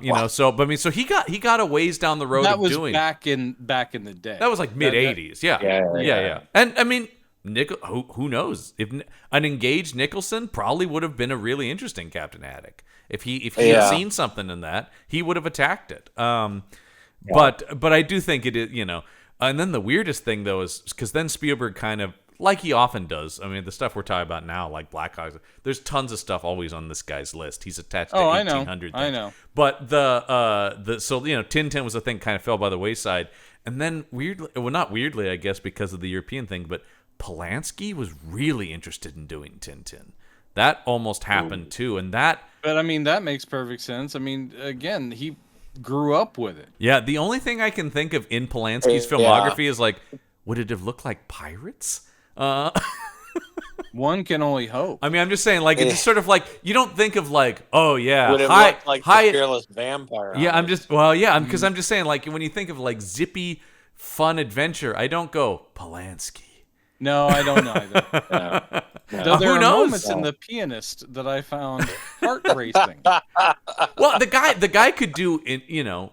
he got a ways down the road. That was back in the day. That was like mid 80s. Yeah. And I mean, who knows? If an engaged Nicholson probably would have been a really interesting Captain Haddock. If he had seen something in that, he would have attacked it. But I do think it is, And then the weirdest thing though is because then Spielberg kind of, like he often does. I mean, the stuff we're talking about now, like Blackhawks, there's tons of stuff always on this guy's list. He's attached to 1,800 things. I know. But Tintin was a thing, kind of fell by the wayside, and then weirdly, well, not weirdly, I guess, because of the European thing, but Polanski was really interested in doing Tintin. That almost happened too, and that. But I mean, that makes perfect sense. I mean, again, he grew up with it. Yeah, the only thing I can think of in Polanski's filmography is like, would it have looked like Pirates? One can only hope. I mean, I'm just saying, like, it's just sort of like, you don't think of like, oh yeah, would it look like the Fearless Vampire? Yeah, because I'm just saying, like, when you think of like zippy, fun adventure, I don't go Polanski. No, I don't either. Though there are moments in The Pianist that I found heart racing. Well, the guy could do,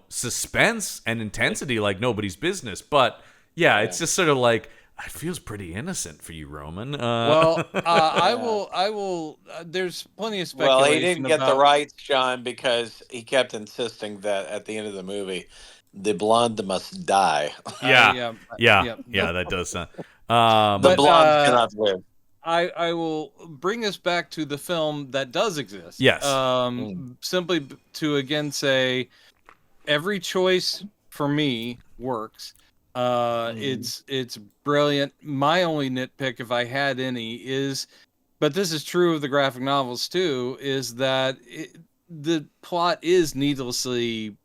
suspense and intensity like nobody's business, but it's just sort of like, it feels pretty innocent for you, Roman. I will. There's plenty of speculation. Well, he didn't get the rights, John, because he kept insisting that at the end of the movie, the blonde must die. Yeah, that does sound. The blonde cannot live. I will bring us back to the film that does exist. Yes. Simply to again say, every choice for me works. It's brilliant. My only nitpick, if I had any, is, but this is true of the graphic novels too, is that the plot is needlessly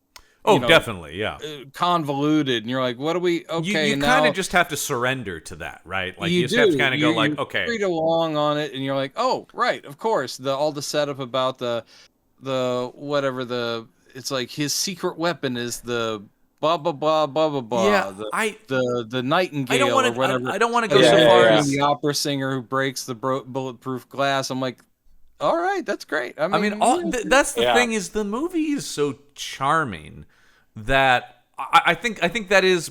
definitely, convoluted, and you're like, what do we? Okay, you kind of just have to surrender to that, right? Like you just have to kind of go, like, okay, read along on it, and you're like, oh, right, of course, all the setup about the whatever it's like his secret weapon is the blah blah blah blah blah blah. Yeah, the nightingale I don't wanna, or whatever. I don't want to go so far as the opera singer who breaks the bulletproof glass. I'm like, all right, that's great. I mean that's the thing is the movie is so charming that I think that is.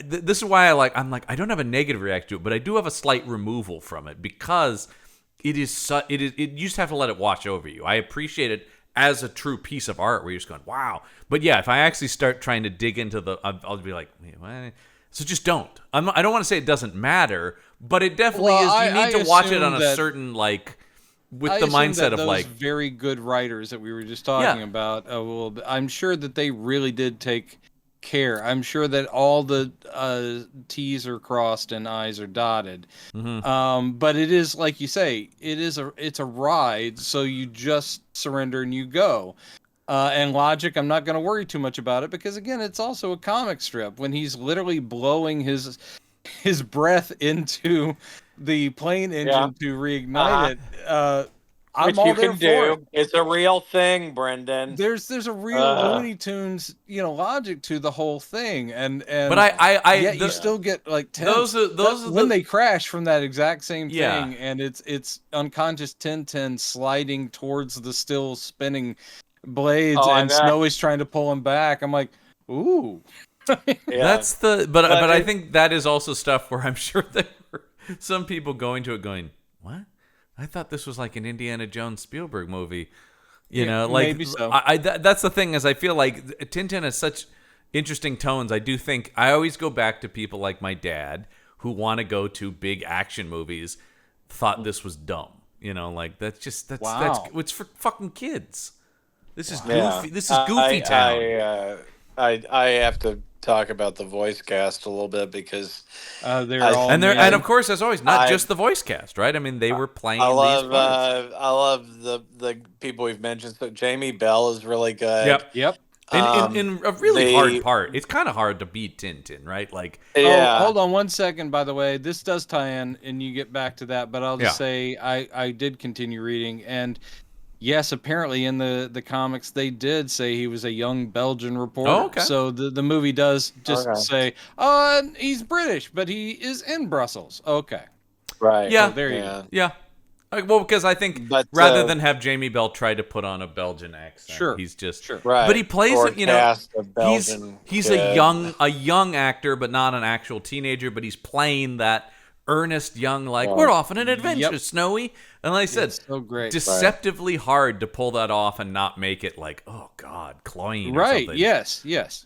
This is why I'm like I don't have a negative reaction to it, but I do have a slight removal from it because it is you just have to let it wash over you. I appreciate it as a true piece of art where you're just going wow, but yeah, if I actually start trying to dig into I'll be like, what? So just don't. I don't want to say it doesn't matter, but it definitely is. You need to watch it on a certain with the mindset of those very good writers that we were just talking about. I'm sure that they really did take care. I'm sure that all the T's are crossed and I's are dotted. Mm-hmm. But it is like you say, it's a ride, so you just surrender and you go. And Logic, I'm not going to worry too much about it because again, it's also a comic strip. When he's literally blowing his breath into the plane engine to reignite it. Which you can do. It's a real thing, Brendan. There's a real Looney Tunes, logic to the whole thing, and but you still get like tense. Those when they crash from that exact same thing, and it's unconscious Tintin sliding towards the still spinning blades, and Snowy's trying to pull him back. I'm like, ooh. That's but I think that is also stuff where I'm sure there were some people going to it going, what? I thought this was like an Indiana Jones Spielberg movie, maybe so. That's the thing is I feel like Tintin has such interesting tones. I do think I always go back to people like my dad who want to go to big action movies. Thought this was dumb, that's it's for fucking kids. This is goofy. This is Goofy Town. I have to talk about the voice cast a little bit because they're all and of course as always not just the voice cast, right? I mean they were playing. I love the people we've mentioned. So Jamie Bell is really good. Yep. In a really hard part. It's kind of hard to beat Tintin, right? Hold on 1 second. By the way, this does tie in, and you get back to that. But I'll just say I did continue reading and. Yes, apparently in the comics they did say he was a young Belgian reporter. Oh, okay. So the movie does just say, he's British, but he is in Brussels. Okay. Right. Yeah. So there you go. Yeah. Well, because I think rather than have Jamie Bell try to put on a Belgian accent, he's just right. But he plays it, he's a a young actor, but not an actual teenager. But he's playing that earnest young, we're off on an adventure, Snowy. And like I said, so great. Deceptively hard to pull that off and not make it like, oh God, cloying or something. Yes.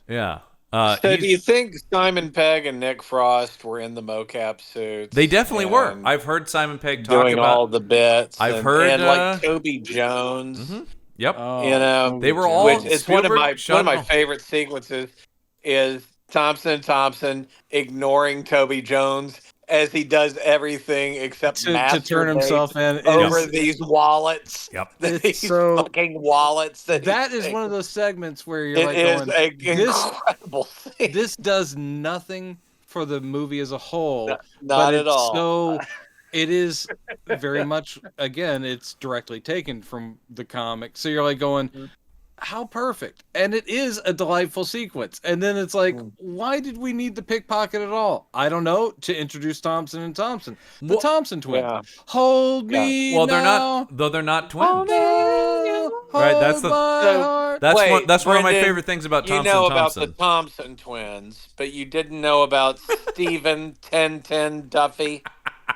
Yeah. So do you think Simon Pegg and Nick Frost were in the mocap suits? They definitely were. I've heard Simon Pegg talk doing about all the bits. I've heard and like Toby Jones. Mm-hmm. Yep. They were all. It's one of my favorite sequences is Thompson ignoring Toby Jones as he does everything except to turn himself in over these wallets. Yep. These fucking wallets. That is one of those segments where you're incredible thing. This does nothing for the movie as a whole. Not at all. So it is very much, again, it's directly taken from the comic. So you're like going, how perfect. And it is a delightful sequence. And then it's like, why did we need the pickpocket at all? I don't know. To introduce Thompson and Thompson. The Thompson twins. Yeah. Hold me Well, now. they're not twins. Right, that's one of my favorite things about Thompson. You know Thompson. about the Thompson twins, but you didn't know about Stephen 1010 Duffy.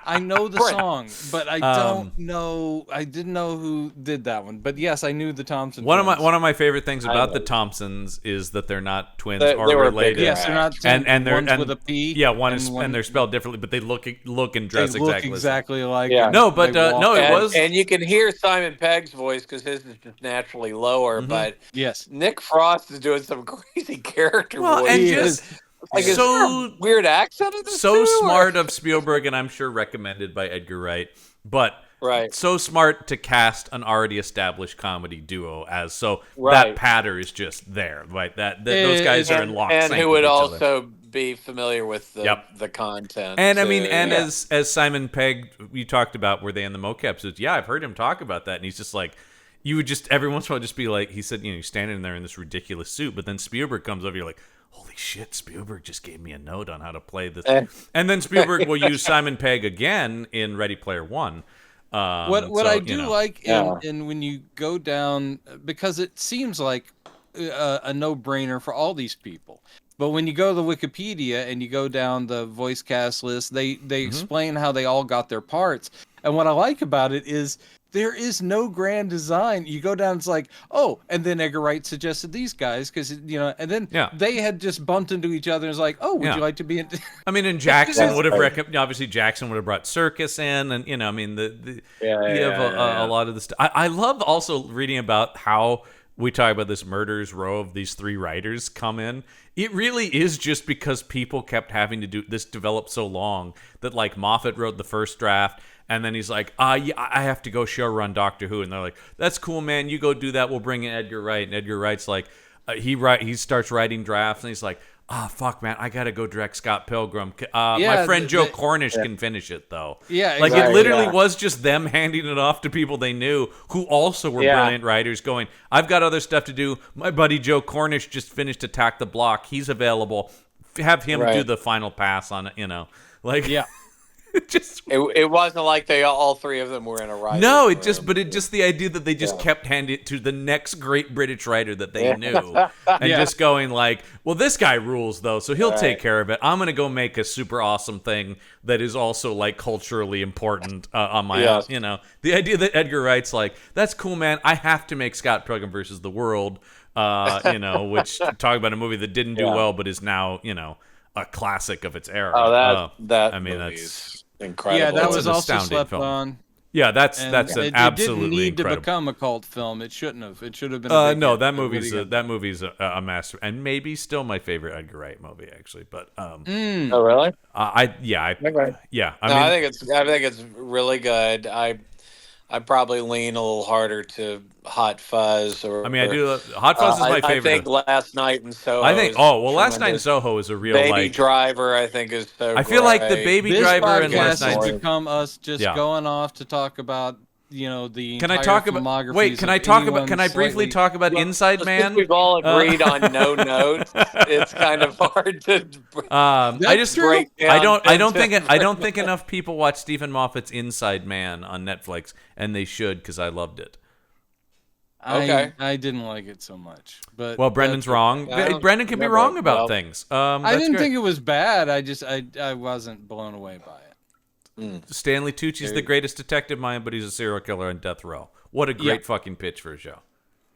I know the song, but I don't know. I didn't know who did that one. But yes, I knew the Thompson twins. One of my favorite things about the Thompsons is that they're not twins they or related. Yes, they're not. And they're one's with a P. Yeah, and they're spelled differently, but they look and dress exactly like. Yeah. No, but it was. And you can hear Simon Pegg's voice because his is just naturally lower. Mm-hmm. But yes, Nick Frost is doing some crazy character voice. And just. Like so weird accent of this so smart of Spielberg, and I'm sure recommended by Edgar Wright, but so smart to cast an already established comedy duo that patter is just there, right? That those guys are in lockstep, and who would also be familiar with the content. And I mean, as Simon Pegg, you talked about, were they in the mocap suits? Yeah, I've heard him talk about that, and he's just like, you would just every once in a while just be like, he said, you're standing there in this ridiculous suit, but then Spielberg comes over, you're like, holy shit, Spielberg just gave me a note on how to play this. And then Spielberg will use Simon Pegg again in Ready Player One. What I do like in when you go down, because it seems like a no-brainer for all these people. But when you go to the Wikipedia and you go down the voice cast list, they explain how they all got their parts. And what I like about it is there is no grand design. You go down, it's like, oh, and then Edgar Wright suggested these guys because, and then they had just bumped into each other and it's like, oh, would you like to be in? I mean, and Jackson would have obviously Jackson would have brought Circus in, and you have a lot of the stuff. I love also reading about how we talk about this murderers row of these 3 writers come in. It really is just because people kept having to do this, develop so long that like Moffat wrote the first draft. And then he's like, I have to go showrun Doctor Who. And they're like, that's cool, man. You go do that. We'll bring in Edgar Wright. And Edgar Wright's like, he starts writing drafts. And he's like, fuck, man. I got to go direct Scott Pilgrim. My friend Joe Cornish can finish it, though. Yeah, exactly. Like, it literally was just them handing it off to people they knew who also were brilliant writers going, I've got other stuff to do. My buddy Joe Cornish just finished Attack the Block. He's available. Have him do the final pass on it, Like, yeah. It wasn't like they all 3 of them were in a writer. No, it just the idea that they just kept handing it to the next great British writer that they knew, and just going like, well, this guy rules though, so he'll take care of it. I'm gonna go make a super awesome thing that is also like culturally important on my own. The idea that Edgar Wright's like, that's cool, man. I have to make Scott Pilgrim versus the World, which talk about a movie that didn't do well but is now a classic of its era. Oh, that's incredible. Yeah, that was an also astounding slept film. on. Yeah, that's an absolutely it didn't need incredible. to become a cult film. It shouldn't have. It should have been. A big no, hit. that movie's a master, and maybe still my favorite Edgar Wright movie, actually. But oh, really? I think it's really good. I probably lean a little harder to Hot Fuzz. I do. Hot Fuzz is my favorite. I think Last Night in Soho. Last Night in Soho is a real Baby Driver. I think is so. I feel like the Baby Driver and Last Night has become us just going off to talk about the. Can I talk about? Wait, can I talk about? Can I briefly talk about Inside Man? We've all agreed on no notes. It's kind of hard to. I don't think enough people watch Stephen Moffat's Inside Man on Netflix, and they should because I loved it. I didn't like it so much, but Brendan's wrong. Brendan can be wrong about things. I didn't think it was bad. I wasn't blown away by it. Stanley Tucci's the greatest detective mind, but he's a serial killer on death row. What a great fucking pitch for a show.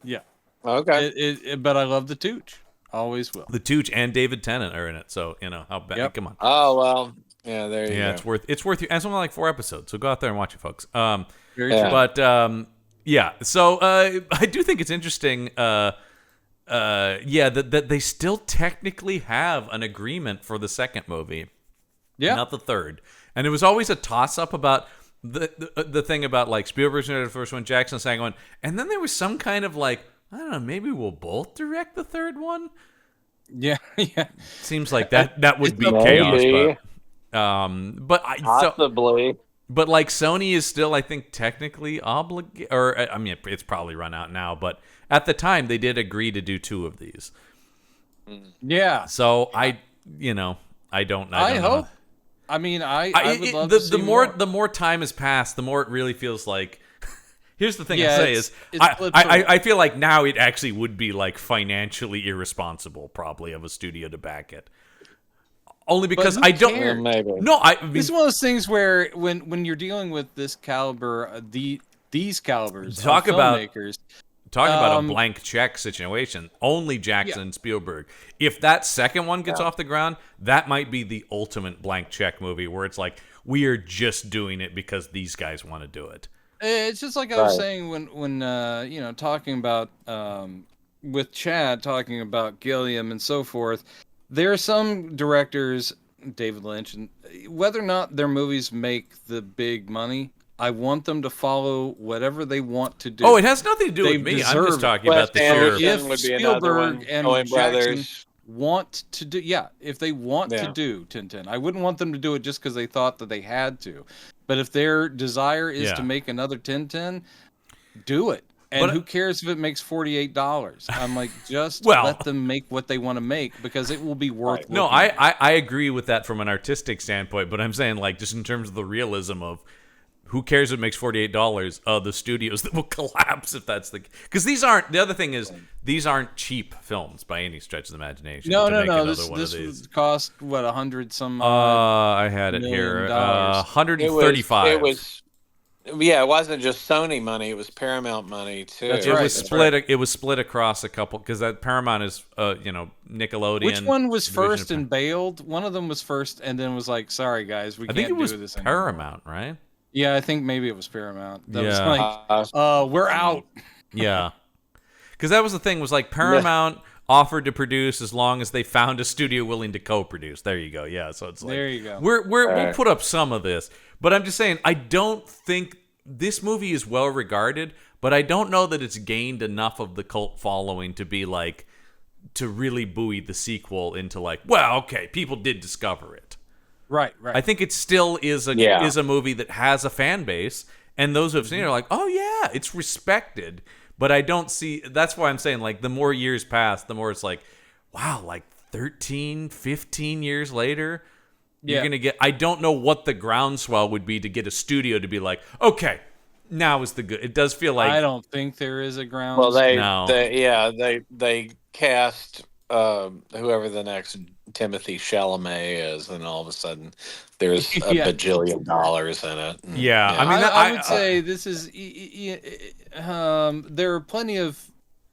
Yeah. Okay. But I love the Tooch. Always will. The Tooch and David Tennant are in it, so how bad? Yep. Come on. Oh well. Yeah, there you go. Yeah, it's worth you. And it's only like 4 episodes, so go out there and watch it, folks. Very true. But so I do think it's interesting. That they still technically have an agreement for the second movie. Yeah. Not the third. And it was always a toss-up about the thing about, like, Spielberg's the first one, Jackson the second one. And then there was some kind of, like, I don't know, maybe we'll both direct the third one? Yeah. Seems like that would be chaos. Possibly. But, like, Sony is still, I think, technically obligated. Or, I mean, it's probably run out now. But at the time, they did agree to do 2 of these. Yeah. So, I don't know. I hope. I mean, I would love to see more. The more time has passed, the more it really feels like. Here's the thing I say is, I feel like now it actually would be like financially irresponsible, probably, of a studio to back it. Only because I don't. Yeah, maybe. No, this is one of those things where when you're dealing with this caliber, these calibers of filmmakers. Talk about a blank check situation. Only Jackson and Spielberg. If that second one gets off the ground, that might be the ultimate blank check movie where it's like, we are just doing it because these guys want to do it. It's just like I was saying when talking about with Chad, talking about Gilliam and so forth. There are some directors, David Lynch, and whether or not their movies make the big money, I want them to follow whatever they want to do. Oh, it has nothing to do with me. I'm just talking about the sheer. If Spielberg and Jackson want to do, if they want to do Tintin, I wouldn't want them to do it just because they thought that they had to. But if their desire is to make another Tintin, do it. And who cares if it makes $48? I'm like, just let them make what they want to make because it will be worth. No, I agree with that from an artistic standpoint, but I'm saying like just in terms of the realism of who cares if it makes $48? The studios that will collapse if that's the because these aren't. The other thing is these aren't cheap films by any stretch of the imagination. No. This would cost what 100 some. I had it here. 135. It was. Yeah, it wasn't just Sony money; it was Paramount money too. That's It right. was split. It was split across a couple because that Paramount is, Nickelodeon. Which one was first and bailed? One of them was first, and then was like, "Sorry guys, we can't do this." I think it was Paramount, right? Yeah, I think maybe it was Paramount. That yeah. was like, we're out. Yeah, because that was the thing. Was like Paramount offered to produce as long as they found a studio willing to co-produce. There you go. Yeah, so it's like there you go. We'll put up some of this. But I'm just saying, I don't think this movie is well regarded, but I don't know that it's gained enough of the cult following to be like, to really buoy the sequel into like, well, okay, people did discover it. Right. I think it still is a movie that has a fan base, and those who have seen it are like, oh yeah, it's respected. But I don't see, that's why I'm saying like the more years pass, the more it's like, wow, like 13, 15 years later, you're going to get, I don't know what the groundswell would be to get a studio to be like, okay, now is the good. It does feel like. I don't think there is a groundswell. Well, they cast whoever the next Timothy Chalamet is, and all of a sudden there's a bajillion dollars in it. And, I mean, I would say this is, there are plenty of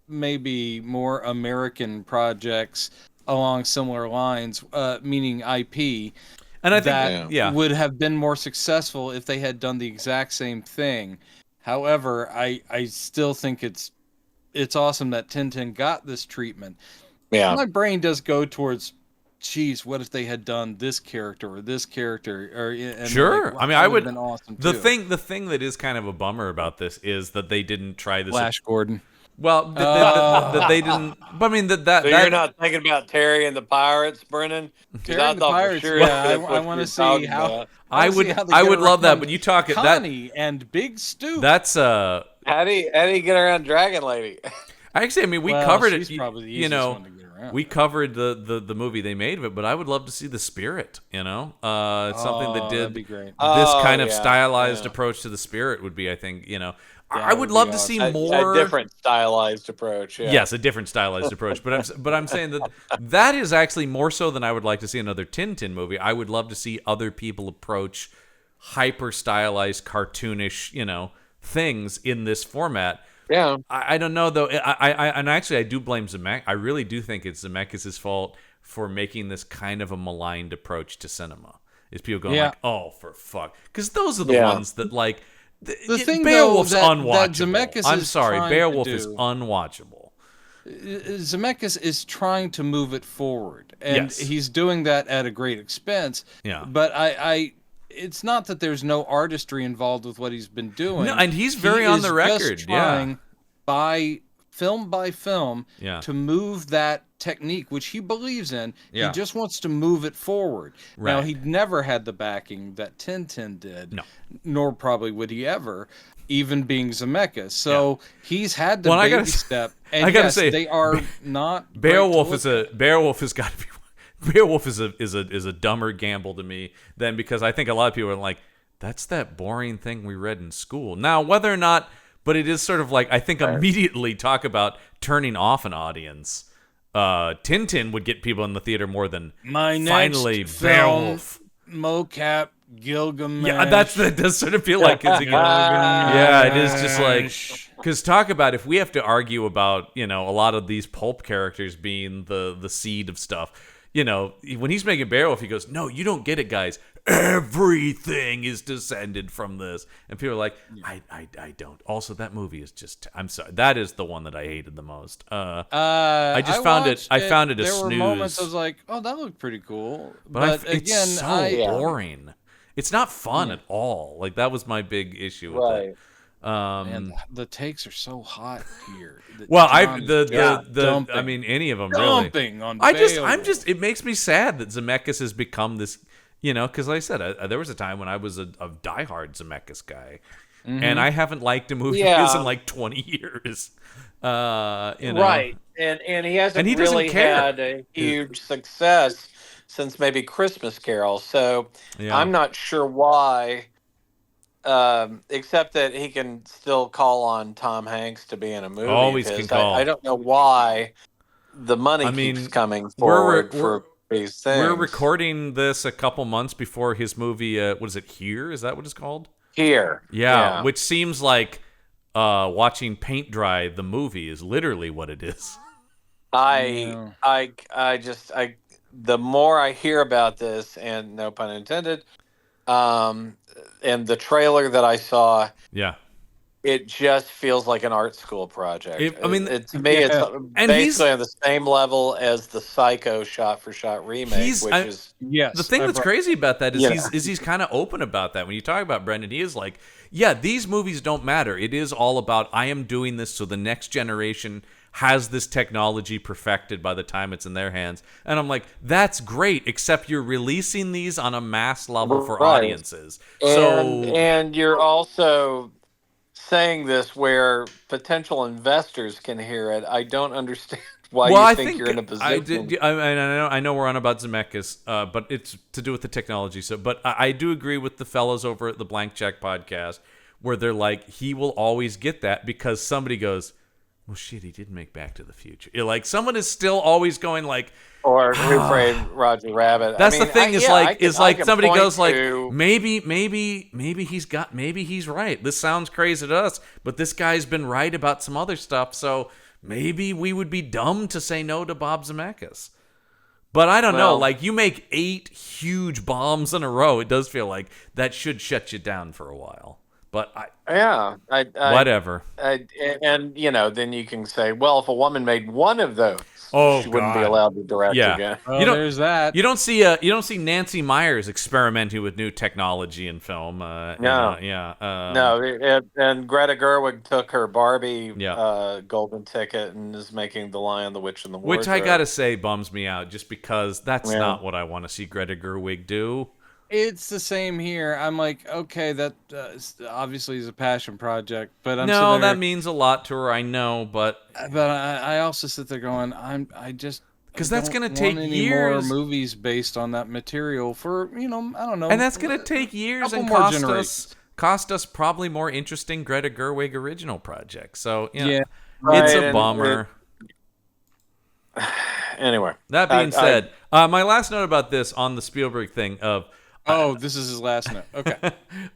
maybe more American projects along similar lines, meaning IP. And I think that would have been more successful if they had done the exact same thing. However, I still think it's awesome that Tintin got this treatment. Yeah, my brain does go towards, geez, what if they had done this character or this character? Sure, like, I mean, I would. Been awesome the too. thing that is kind of a bummer about this is that they didn't try this. Flash Gordon. Well, that they didn't. But I mean, that you're not thinking about Terry and the Pirates, Brennan? Terry and the Pirates. Sure I want to see how. I would love that, but you talk it Connie and Big Stu. That's How do you get around Dragon Lady? Actually, I mean, we covered it. Probably the easiest one to get around. We covered the movie they made of it, but I would love to see the Spirit. It's something that did be great. This kind of stylized approach to the Spirit would be, I think, I would love to see more a different stylized approach. Yeah. Yes, a different stylized approach. But I'm saying that is actually more so than I would like to see another Tintin movie. I would love to see other people approach hyper stylized, cartoonish, things in this format. Yeah, I don't know though. I do blame Zemeckis. I really do think it's Zemeckis' fault for making this kind of a maligned approach to cinema. Is people going like, oh, for fuck, because those are the ones that like. The thing Beowulf's that unwatchable. Zemeckis I'm sorry, Beowulf is unwatchable. Zemeckis is trying to move it forward, and yes. he's doing that at a great expense. Yeah, but it's not that there's no artistry involved with what he's been doing. No, and he's very on the record. Just trying by film to move that technique, which he believes in. He just wants to move it forward. Right. Now, he'd never had the backing that Tintin did, nor probably would he ever, even being Zemeckis. So he's had to baby step. And I gotta say, they are not. Beowulf has got to be. Beowulf is a dumber gamble to me than, because I think a lot of people are like, that's that boring thing we read in school. Now, whether or not, but it is sort of like, I think immediately talk about turning off an audience. Tintin would get people in the theater more than finally Beowulf. Mocap Gilgamesh. Yeah, that does sort of feel like it's it is just like, because talk about if we have to argue about a lot of these pulp characters being the seed of stuff. When he's making Beowulf, he goes, no, you don't get it, guys. Everything is descended from this. And people are like, I don't. Also, that movie is just, I'm sorry. That is the one that I hated the most. I found it a snooze. There were moments I was like, oh, that looked pretty cool. But again, it's so boring. It's not fun at all. Like, that was my big issue with it. And the takes are so hot here. I mean, any of them really. On it makes me sad that Zemeckis has become this, because like I said, there was a time when I was a diehard Zemeckis guy, and I haven't liked a movie of his in like 20 years. Right, and he hasn't he doesn't really care. had a huge success since maybe Christmas Carol. So I'm not sure why, except that he can still call on Tom Hanks to be in a movie. Always of his. can call. I don't know why the money keeps coming forward for these things. We're recording this a couple months before his movie. What is it? Here? Is that what it's called? Here. Yeah. Which seems like watching paint dry the movie is literally what it is. The more I hear about this, and no pun intended, and the trailer that I saw, it just feels like an art school project. To me, it's basically on the same level as the Psycho shot-for-shot remake, the thing that's crazy about that is he's kind of open about that. When you talk about Brendan, he is like, these movies don't matter. It is all about, I am doing this so the next generation has this technology perfected by the time it's in their hands. And I'm like, that's great, except you're releasing these on a mass level for audiences. And you're also saying this where potential investors can hear it. I don't understand why you think you're in a position. I know we're on about Zemeckis, but it's to do with the technology. But I do agree with the fellows over at the Blank Check podcast, where they're like, he will always get that because somebody goes, well, shit, he did make Back to the Future. You're like, someone is still always going like, or Who Framed Roger Rabbit. That's the thing. Somebody goes like, maybe he's right. This sounds crazy to us, but this guy's been right about some other stuff. So maybe we would be dumb to say no to Bob Zemeckis. But I don't know. Like, you make 8 huge bombs in a row. It does feel like that should shut you down for a while. But whatever. And then you can say, well, if a woman made one of those, she wouldn't be allowed to direct again. There's that. You don't see Nancy Meyers experimenting with new technology in film. And Greta Gerwig took her Barbie golden ticket and is making The Lion, the Witch, and the Wardrobe. Which I gotta say bums me out, just because that's not what I want to see Greta Gerwig do. It's the same here. I'm like, okay, that obviously is a passion project, but that means a lot to her. I know, but I also sit there going, because that's going to take years. More movies based on that material for I don't know, and that's going to take years and cost us probably more interesting Greta Gerwig original projects. So it's a bummer. Anyway, that being said, my last note about this on the Spielberg thing of. This is his last note. Okay.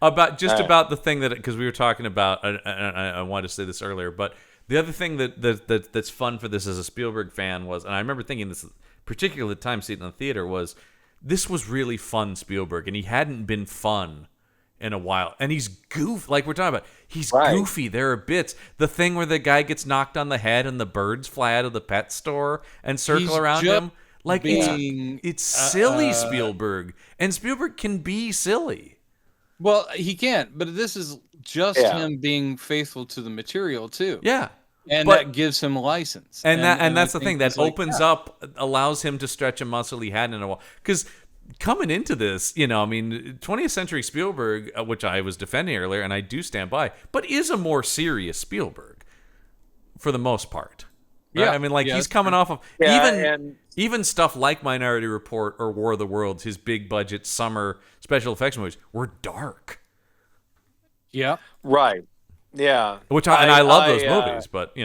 about the thing that, because we were talking about, I wanted to say this earlier, but the other thing that's fun for this as a Spielberg fan was, and I remember thinking this, particularly the time seeing it in the theater, was this was really fun Spielberg, and he hadn't been fun in a while, and he's goofy, like we're talking about. He's goofy. There are bits. The thing where the guy gets knocked on the head and the birds fly out of the pet store and circle around him. Like, it's silly, Spielberg. And Spielberg can be silly. Well, he can't, but this is just him being faithful to the material, too. Yeah. And that gives him a license. And that's the thing. That opens up, allows him to stretch a muscle he hadn't in a while. Because coming into this, 20th Century Spielberg, which I was defending earlier, and I do stand by, but is a more serious Spielberg for the most part. Right? Yeah. He's coming off of even stuff like Minority Report or War of the Worlds, his big budget summer special effects movies, were dark. Yeah. Right. Yeah. I love those movies, but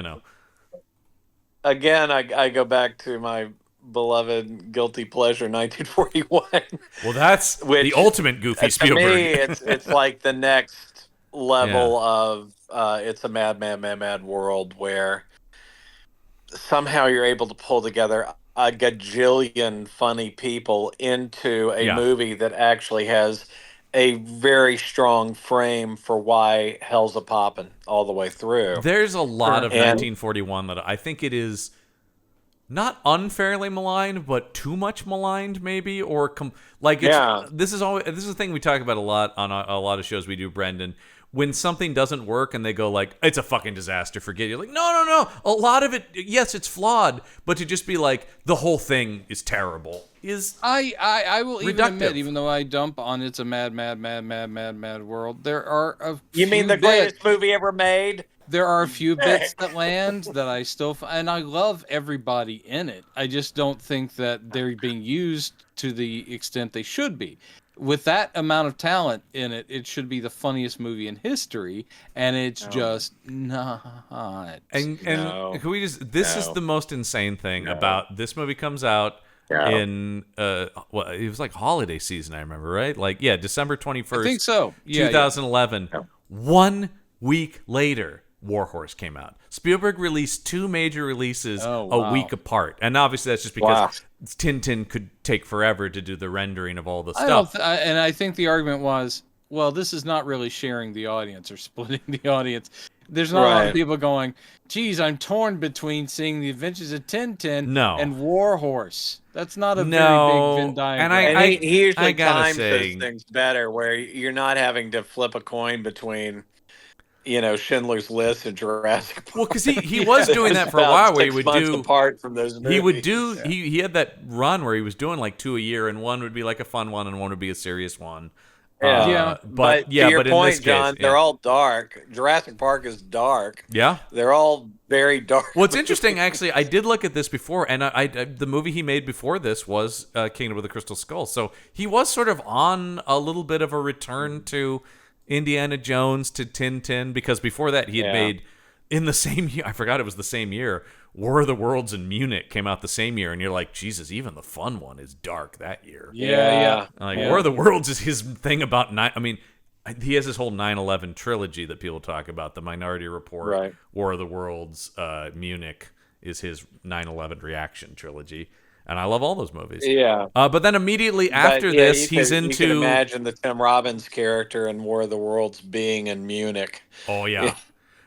Again, I go back to my beloved guilty pleasure 1941. Well, that's the ultimate goofy Spielberg. To me, it's like the next level of it's a mad world where somehow you're able to pull together a gajillion funny people into a movie that actually has a very strong frame for why hell's a poppin' all the way through. There's a lot of 1941 that I think it is not unfairly maligned, but too much maligned, maybe, or this is the thing we talk about a lot on a lot of shows we do, Brendan, when something doesn't work and they go like, it's a fucking disaster, forget it. You're like, no. A lot of it, yes, it's flawed, but to just be like, the whole thing is terrible is I will even reductive. admit, even though I dump on It's a Mad World, there are a few You mean the greatest movie ever made? There are a few bits that land that I still... And I love everybody in it. I just don't think that they're being used to the extent they should be. With that amount of talent in it, it should be the funniest movie in history, and it's just not. And can we just... This is the most insane thing about... This movie comes out in... it was like holiday season, I remember, right? Like, December 21st. I think so. 2011. Yeah. 1 week later... Warhorse came out. Spielberg released 2 major releases a week apart, and obviously that's just because Tintin could take forever to do the rendering of all the stuff. And I think the argument was, well, this is not really sharing the audience or splitting the audience. There's not a lot of people going, geez, I'm torn between seeing The Adventures of Tintin and Warhorse. That's not a very big Venn diagram. And he usually times those things better, where you're not having to flip a coin between... Schindler's List and Jurassic Park. Well, because he was doing that for a while, where he would do apart from those movies. He would do he had that run where he was doing like 2 a year, and one would be like a fun one, and one would be a serious one. But to your point, John, they're all dark. Jurassic Park is dark. Yeah, they're all very dark. Well, it's interesting, actually. I did look at this before, and I the movie he made before this was Kingdom of the Crystal Skull. So he was sort of on a little bit of a return to Indiana Jones, to Tintin, because before that he had made, in the same year, I forgot it was the same year, War of the Worlds in Munich came out the same year, and you're like, Jesus, even the fun one is dark that year. War of the Worlds is his thing about he has this whole 9/11 trilogy that people talk about. The Minority Report, War of the Worlds, Munich is his 9/11 reaction trilogy. And I love all those movies. Yeah. But then immediately after this, he's into... You can imagine the Tim Robbins character in War of the Worlds being in Munich. Oh, yeah.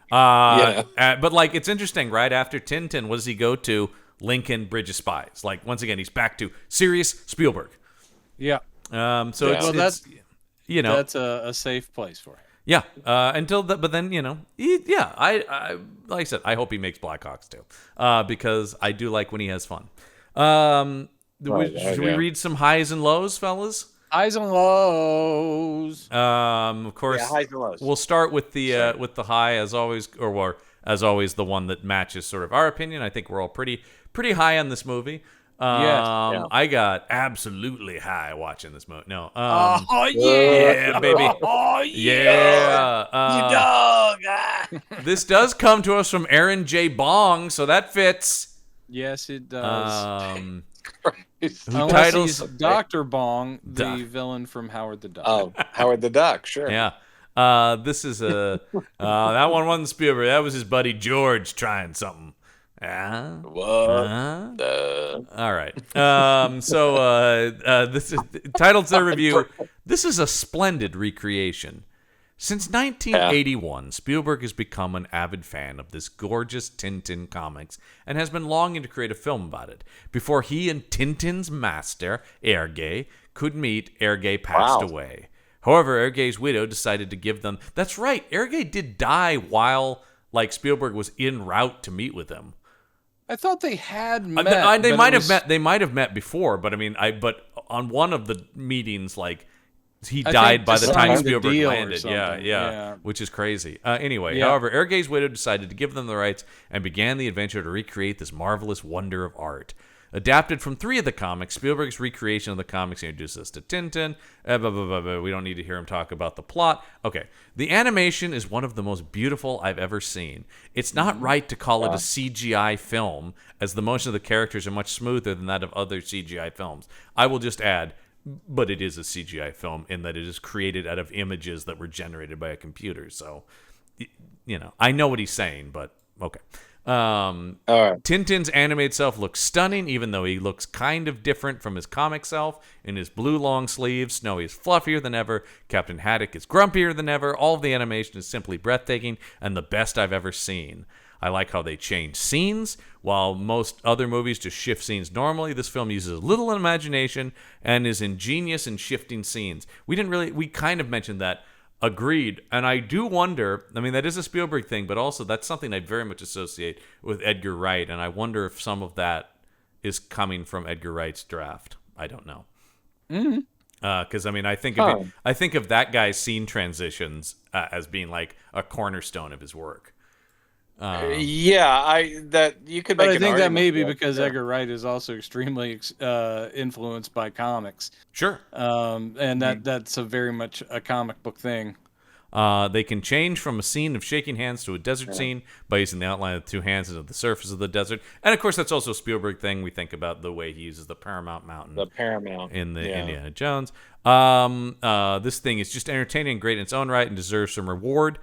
But, like, it's interesting. Right after Tintin, what does he go to? Lincoln, Bridge of Spies. Like, once again, he's back to serious Spielberg. Yeah. That's a safe place for him. Yeah. But then, I like I said, I hope he makes Black Hawks too. Because I do like when he has fun. Should we read some highs and lows, fellas? Highs and lows. Of course. Highs and lows. We'll start with the high, as always, or as always, the one that matches sort of our opinion. I think we're all pretty high on this movie. I got absolutely high watching this movie. No. Yeah, baby. Oh yeah. You dog. This does come to us from Aaron J. Bong, so that fits. Yes, it does. Unless he's Dr. Bong, the villain from Howard the Duck. Oh, Howard the Duck, sure. Yeah. This is that one wasn't Spielberg. That was his buddy George trying something. What? All right. This is titled to the review. This is a splendid recreation. Since 1981, Spielberg has become an avid fan of this gorgeous Tintin comics and has been longing to create a film about it. Before he and Tintin's master, Hergé, could meet, Hergé passed away. However, Hergé's widow decided to give them... That's right, Hergé did die while Spielberg was en route to meet with him. I thought they had met. They might have met. They might have met before, but but on one of the meetings, he died by the time Spielberg landed. Yeah, which is crazy. However, Hergé's widow decided to give them the rights and began the adventure to recreate this marvelous wonder of art. Adapted from 3 of the comics, Spielberg's recreation of the comics introduces us to Tintin. We don't need to hear him talk about the plot. Okay. The animation is one of the most beautiful I've ever seen. It's not right to call it a CGI film, as the motion of the characters are much smoother than that of other CGI films. I will just add, but it is a CGI film in that it is created out of images that were generated by a computer. So, I know what he's saying, but okay. Tintin's animated self looks stunning, even though he looks kind of different from his comic self. In his blue long sleeves, Snowy is fluffier than ever, Captain Haddock is grumpier than ever. All of the animation is simply breathtaking and the best I've ever seen. I like how they change scenes. While most other movies just shift scenes normally, this film uses little imagination and is ingenious in shifting scenes. We kind of mentioned that Agreed. And I do wonder, I mean, that is a Spielberg thing, but also that's something I very much associate with Edgar Wright. And I wonder if some of that is coming from Edgar Wright's draft. I don't know. Because I mean, I think of that guy's scene transitions as being like a cornerstone of his work. That you could make. But I an think that argument may be for because sure. Edgar Wright is also extremely influenced by comics. Sure. And that's a very much a comic book thing. They can change from a scene of shaking hands to a desert scene by using the outline of the two hands into the surface of the desert. And of course, that's also a Spielberg thing. We think about the way he uses the Paramount Mountain. The Paramount. In the Indiana Jones. This thing is just entertaining and great in its own right and deserves some reward.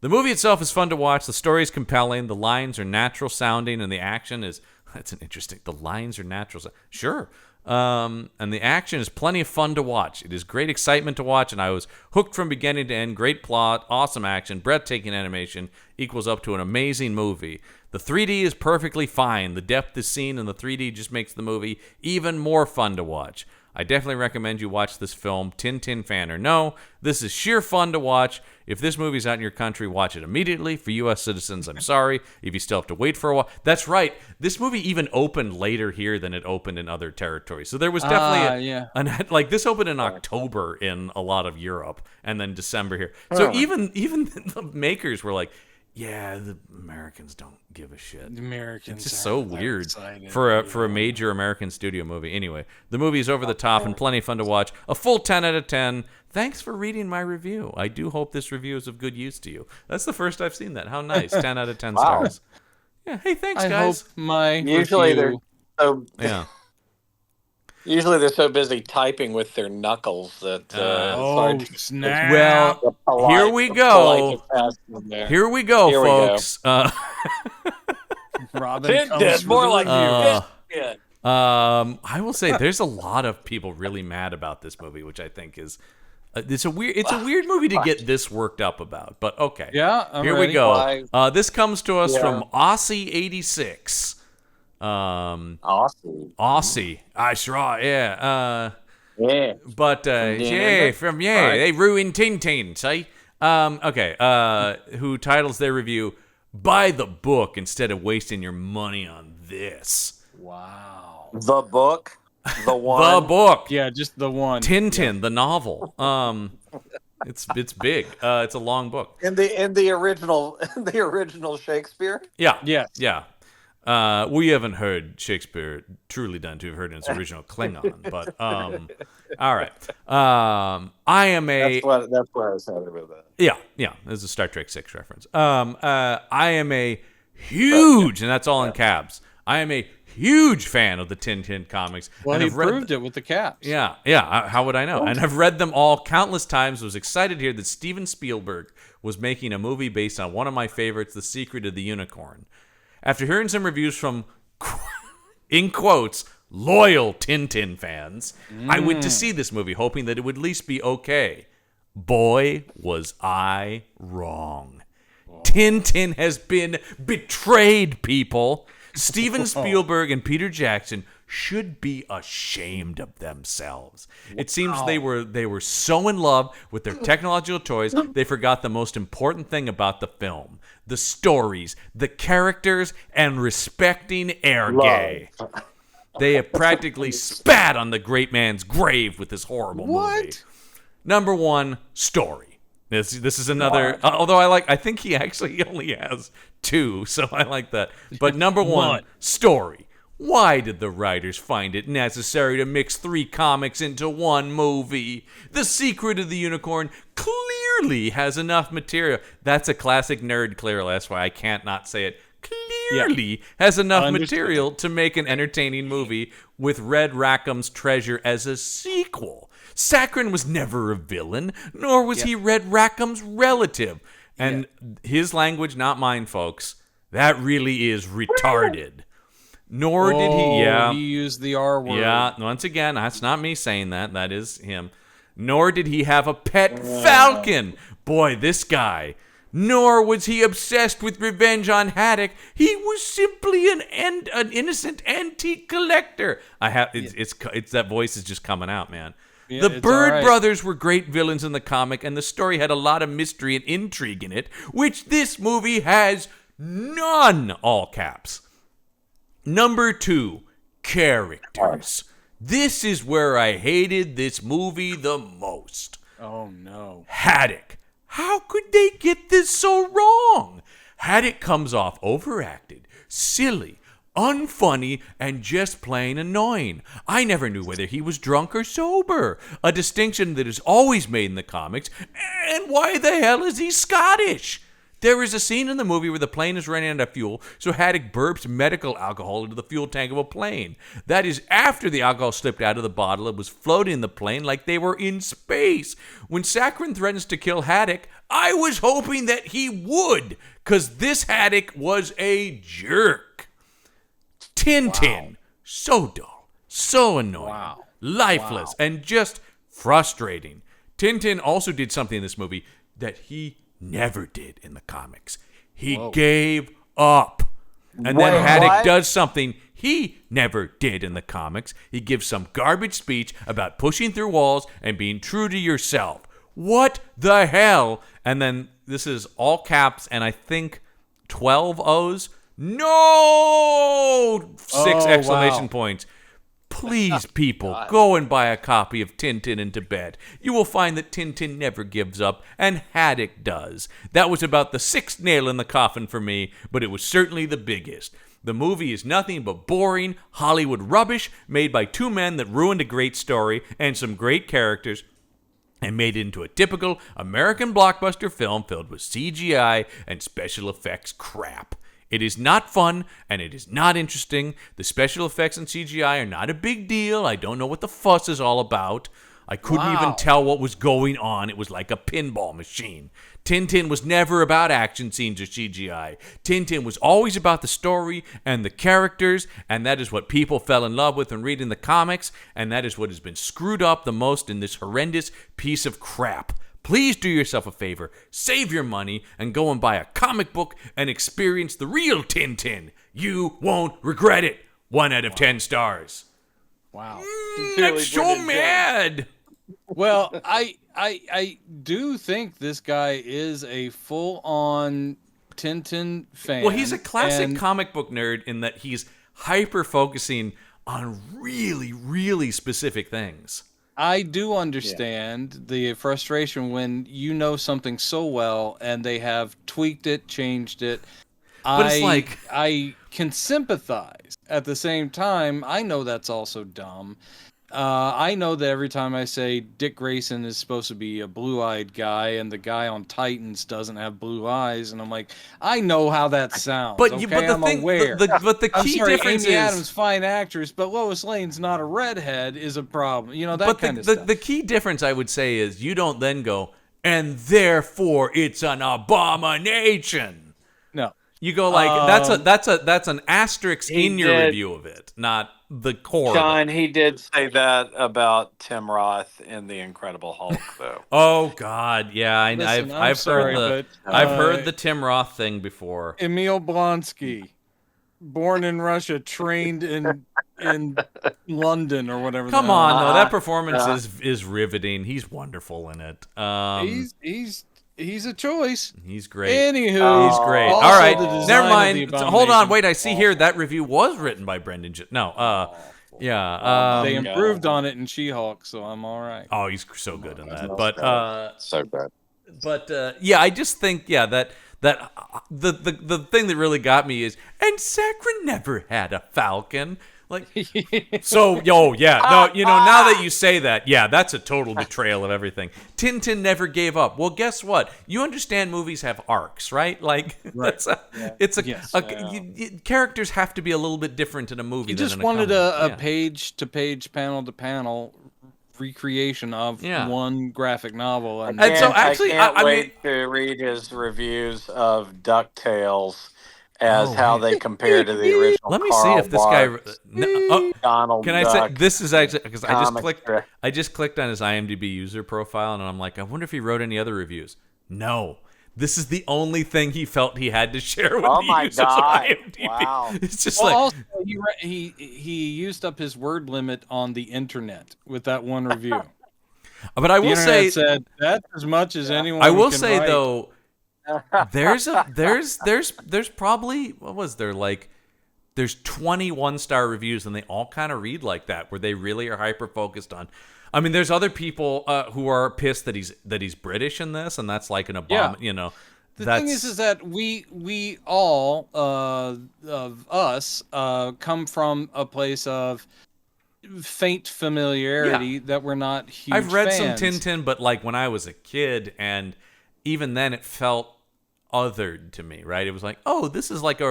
The movie itself is fun to watch. The story is compelling. The lines are natural sounding, and the action is... That's an interesting... The lines are natural. Sure. And the action is plenty of fun to watch. It is great excitement to watch, and I was hooked from beginning to end. Great plot, awesome action, breathtaking animation equals up to an amazing movie. The 3D is perfectly fine. The depth is seen, and the 3D just makes the movie even more fun to watch. I definitely recommend you watch this film, Tintin fan or no. This is sheer fun to watch. If this movie's out in your country, watch it immediately. For U.S. citizens, I'm sorry if you still have to wait for a while. That's right. This movie even opened later here than it opened in other territories. So there was definitely this opened in October in a lot of Europe and then December here. So even the makers were like, yeah, the Americans don't give a shit. The Americans. It's just so weird for a major American studio movie. Anyway, the movie is over the top and plenty of fun to watch. A full 10 out of 10. Thanks for reading my review. I do hope this review is of good use to you. That's the first I've seen that. How nice. 10 out of 10 stars. Yeah. Hey, thanks, guys. Usually review... they're Usually they're so busy typing with their knuckles that snap. Well, here we go. Here we go, folks. Robin comes more like you. I will say there's a lot of people really mad about this movie, which I think is it's a weird movie to get this worked up about. But okay. Yeah, here we go. This comes to us from Aussie86. Aussie. I sure are, yeah. But they ruined Tintin, see? Who titles their review, "Buy the book instead of wasting your money on this." Wow. The book? The one? The book. Yeah, just the one. Tintin, the novel. It's big. It's a long book. In the original Shakespeare? Yeah. Yes. Yeah. We haven't heard Shakespeare truly done to have heard in its original Klingon, but all right. I am a. That's where I was headed with that. Yeah. There's a Star Trek 6 reference. I am a huge, and that's all in caps. I am a huge fan of the Tintin comics. Well, and he proved it with the caps. Yeah. How would I know? And I've read them all countless times. Was excited to hear that Steven Spielberg was making a movie based on one of my favorites, The Secret of the Unicorn. After hearing some reviews from, in quotes, loyal Tintin fans, I went to see this movie hoping that it would at least be okay. Boy, was I wrong. Tintin has been betrayed, people. Steven Spielberg and Peter Jackson should be ashamed of themselves. It seems they were so in love with their technological toys, they forgot the most important thing about the film. The stories, the characters, and respecting Gay. They have practically spat on the great man's grave with this horrible movie. Number one, story. This is another. Although I think he actually only has 2, so I like that. But number one, story. Why did the writers find it necessary to mix 3 comics into one movie? The Secret of the Unicorn clearly has enough material. That's a classic nerd clear. That's why I can't not say it. Clearly has enough material to make an entertaining movie with Red Rackham's Treasure as a sequel. Saccharin was never a villain, nor was he Red Rackham's relative. And his language, not mine, folks. That really is retarded. Nor did he, he used the R word. Yeah, once again, that's not me saying that. That is him. Nor did he have a pet falcon. Boy, this guy. Nor was he obsessed with revenge on Haddock. He was simply an innocent antique collector. It's that voice is just coming out, man. Yeah, the Bird brothers were great villains in the comic, and the story had a lot of mystery and intrigue in it, which this movie has none, all caps. Number 2, characters. This is where I hated this movie the most. Oh, no. Haddock. How could they get this so wrong? Haddock comes off overacted, silly, unfunny, and just plain annoying. I never knew whether he was drunk or sober, a distinction that is always made in the comics. And why the hell is he Scottish? There is a scene in the movie where the plane is running out of fuel, so Haddock burps medical alcohol into the fuel tank of a plane. That is after the alcohol slipped out of the bottle and was floating in the plane like they were in space. When Sakharine threatens to kill Haddock, I was hoping that he would, because this Haddock was a jerk. Tintin, so dull, so annoying, lifeless, and just frustrating. Tintin also did something in this movie that he never did in the comics. He gave up. And then Haddock does something he never did in the comics. He gives some garbage speech about pushing through walls and being true to yourself. What the hell? And then this is all caps and I think 12 O's. No! 6 exclamation points. Please, people, go and buy a copy of Tintin in Tibet. You will find that Tintin never gives up, and Haddock does. That was about the 6th nail in the coffin for me, but it was certainly the biggest. The movie is nothing but boring Hollywood rubbish made by 2 men that ruined a great story and some great characters and made it into a typical American blockbuster film filled with CGI and special effects crap. It is not fun, and it is not interesting. The special effects and CGI are not a big deal. I don't know what the fuss is all about. I couldn't even tell what was going on. It was like a pinball machine. Tintin was never about action scenes or CGI. Tintin was always about the story and the characters, and that is what people fell in love with when reading the comics, and that is what has been screwed up the most in this horrendous piece of crap. Please do yourself a favor, save your money, and go and buy a comic book and experience the real Tintin. You won't regret it. 1 out of 10 stars. Wow. I'm so mad. Well, I do think this guy is a full-on Tintin fan. Well, he's a classic comic book nerd in that he's hyper-focusing on really, really specific things. I do understand the frustration when you know something so well and they have tweaked it, changed it. But it's like I can sympathize. At the same time, I know that's also dumb. I know that every time I say Dick Grayson is supposed to be a blue-eyed guy and the guy on Titans doesn't have blue eyes, and I'm like, I know how that sounds. But I'm aware. But the key difference Amy is Adams, fine actress, but Lois Lane's not a redhead is a problem. You know, that kind of stuff. The key difference I would say is you don't then go, and therefore it's an abomination. No. You go like that's an asterisk in your review of it, not the core. John, he did say that about Tim Roth in The Incredible Hulk, though. Oh God, yeah, Listen, I've heard the Tim Roth thing before. Emil Blonsky, born in Russia, trained in London or whatever. Come on, though, that performance is riveting. He's wonderful in it. He's a choice. He's great. Anywho, he's great. All right, never mind. Hold on, wait. I see here that review was written by Brendan. They improved on it in She-Hulk, so I'm all right. Oh, he's so good in that. So bad. But yeah, I just think that the thing that really got me is, and Sakharine never had a falcon. Like, so, now that you say that, yeah, that's a total betrayal of everything. Tintin never gave up. Well, guess what? You understand movies have arcs, right? Like, right. Characters have to be a little bit different in a movie. You just wanted a page-to-page, panel-to-panel recreation of one graphic novel. And so, actually, I can't wait to read his reviews of DuckTales. How they compare to the original. Let me Carl see if this guy. Donald. Can I Duck say this is actually because I just clicked on his IMDb user profile and I'm like, I wonder if he wrote any other reviews. No, this is the only thing he felt he had to share with the users of IMDb. Wow. It's just also, he used up his word limit on the internet with that one review. But I will say said that's as much as anyone. I will can say write. though, there's probably what was there like. There's 20 one-star reviews, and they all kind of read like that, where they really are hyper-focused on. I mean, there's other people who are pissed that he's British in this, and that's like an abomination. You know, the thing is that we all of us come from a place of faint familiarity that we're not huge. I've read fans. some Tintin, but like when I was a kid, and even then, it felt othered to me. Right? It was like, oh, this is like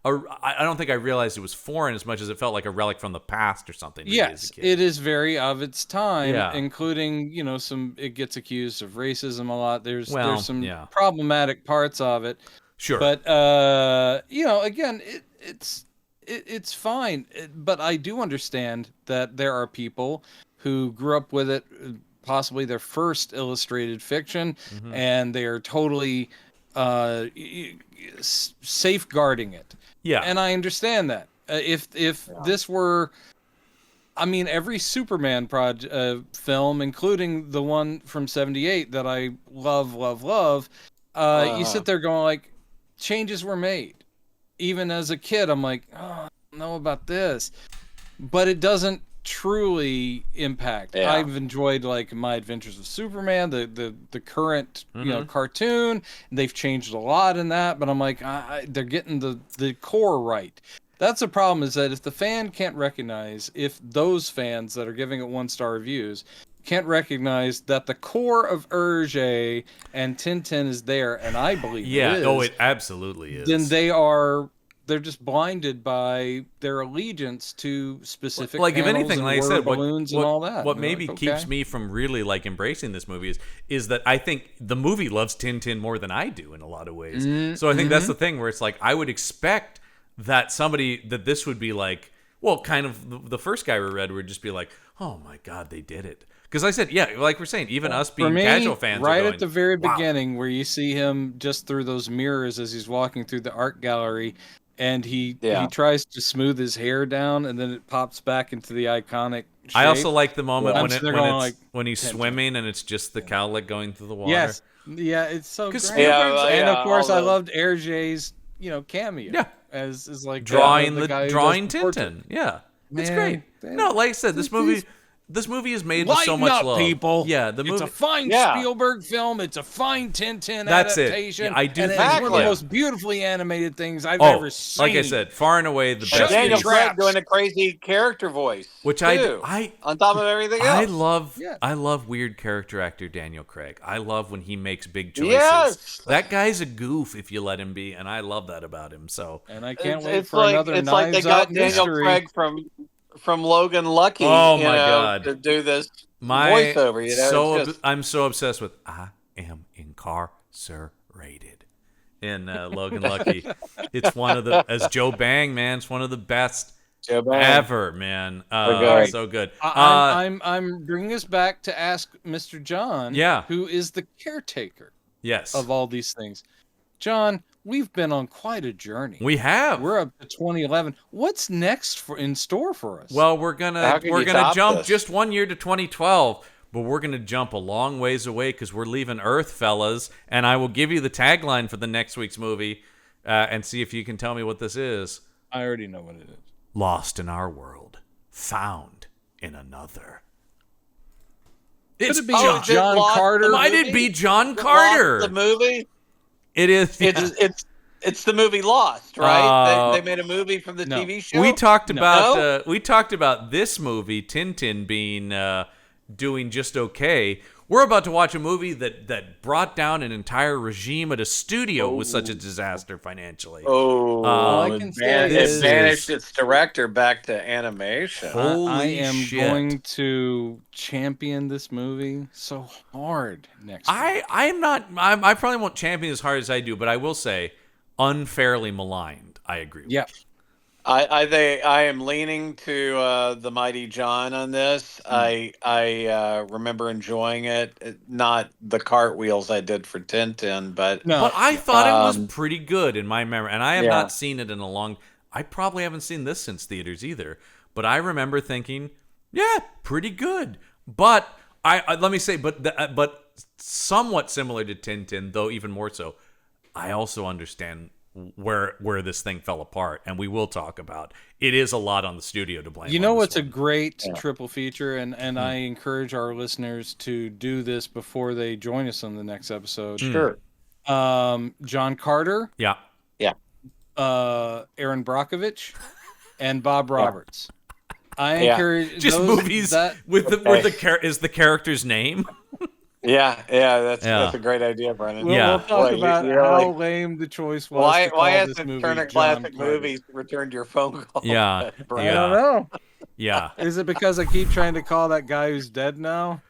I don't think I realized it was foreign as much as it felt like a relic from the past or something. Yes, it is very of its time, Yeah. including, it gets accused of racism a lot. There's some problematic parts of it. Sure. But, again, it's fine. But I do understand that there are people who grew up with it, possibly their first illustrated fiction, and they are totally safeguarding it. Yeah. And I understand that. If this were, I mean, every Superman film, including the one from '78 that I love, you sit there going like, changes were made. Even as a kid, I'm like, oh, I don't know about this, but it doesn't truly impact. Yeah. I've enjoyed like My Adventures of Superman, the current cartoon. They've changed a lot in that, but I'm like, they're getting the core right. That's the problem, is that if the fan can't recognize, if those fans that are giving it 1-star reviews can't recognize that the core of Hergé and Tintin is there, and I believe it is. Oh, it absolutely is. Then they're just blinded by their allegiance to specific like if panels anything, and like I said, balloons and all that. What maybe keeps me from really like embracing this movie is that I think the movie loves Tintin more than I do in a lot of ways. So I think that's the thing where it's like I would expect that this would be like, well, kind of the first guy we read would just be like, oh my God, they did it. Because I said, yeah, like we're saying, even us being casual fans, right are going, at the very wow. beginning, where you see him just through those mirrors as he's walking through the art gallery, and he tries to smooth his hair down, and then it pops back into the iconic shape. I also like the moment when he's Tintin. swimming and it's just the cowlick going through the water. Yes, yeah, it's so great. And of course, I loved Hergé's cameo. Yeah, as like drawing the guy drawing Tintin. Tintin. Yeah, it's great. Man, no, like I said, this movie is made with so much love. People. Yeah, the movie. It's a fine Spielberg film. It's a fine Tintin adaptation. Yeah, I do think it's one of the most beautifully animated things I've ever seen. Like I said, far and away the best. Daniel Craig doing a crazy character voice, which I on top of everything else. I love weird character actor Daniel Craig. I love when he makes big choices. Yes. That guy's a goof if you let him be, and I love that about him. So, and I can't wait for another It's Knives like they got Out Daniel mystery. Craig from Logan Lucky. Oh my God, to do this voiceover. I'm so obsessed with I am incarcerated in Logan Lucky. It's one of the, as Joe Bang, man, it's one of the best ever, man. So good. I'm bringing us back to ask Mr. John, who is the caretaker of all these things. John, we've been on quite a journey. We have. We're up to 2011. What's next in store for us? Well, we're gonna jump just 1 year to 2012, but we're gonna jump a long ways away because we're leaving Earth, fellas. And I will give you the tagline for the next week's movie, and see if you can tell me what this is. I already know what it is. Lost in our world, found in another. Could it be John Carter? Might it be John Carter? The movie. It is. It's the movie Lost, right? They made a movie from the TV show. We talked about this movie, Tintin, being doing just okay. We're about to watch a movie that brought down an entire regime at a studio with such a disaster financially. It banished its director back to animation. I am going to champion this movie so hard next week. I probably won't champion as hard as I do, but I will say unfairly maligned. I agree. Yeah. I am leaning to the Mighty John on this. I remember enjoying it. Not the cartwheels I did for Tintin, but I thought it was pretty good in my memory, and I have not seen it in a long. I probably haven't seen this since theaters either, but I remember thinking, yeah, pretty good. But let me say, but somewhat similar to Tintin, though even more so. I also understand where this thing fell apart, and we will talk about it. Is a lot on the studio to blame. You know what's a great triple feature, and I encourage our listeners to do this before they join us on the next episode. Sure. John Carter. Yeah. Aaron Brockovich and Bob Roberts. I encourage just those, movies with the character's name. That's a great idea, Brennan. We'll talk about how lame the choice was. Why hasn't Turner Classic Movies returned your phone call? I don't know. Yeah. Is it because I keep trying to call that guy who's dead now?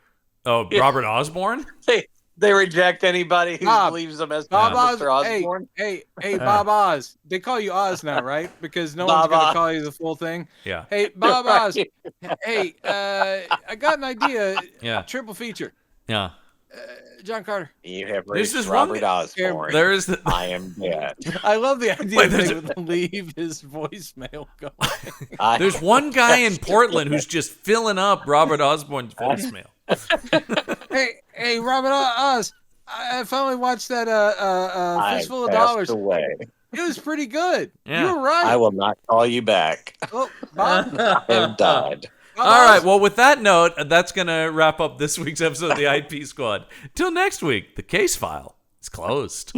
Oh, Robert Osborne? They reject anybody who leaves them as Bob Mr. Osborne. Hey, Bob Oz. They call you Oz now, right? Because no one's going to call you the full thing. Yeah. Hey, Bob Oz. Hey, I got an idea. Yeah. Triple feature. Yeah. John Carter. You have reached Robert Osborne. There is I am dead. I love the idea that they would leave his voicemail going. There's one guy in Portland who's just filling up Robert Osborne's voicemail. Hey, Robert Oz. I finally watched that Fistful of Dollars. Away. It was pretty good. Yeah. You were right. I will not call you back. Oh, Bob. I have died. All right. Well, with that note, that's going to wrap up this week's episode of the IP Squad. Till next week, the case file is closed.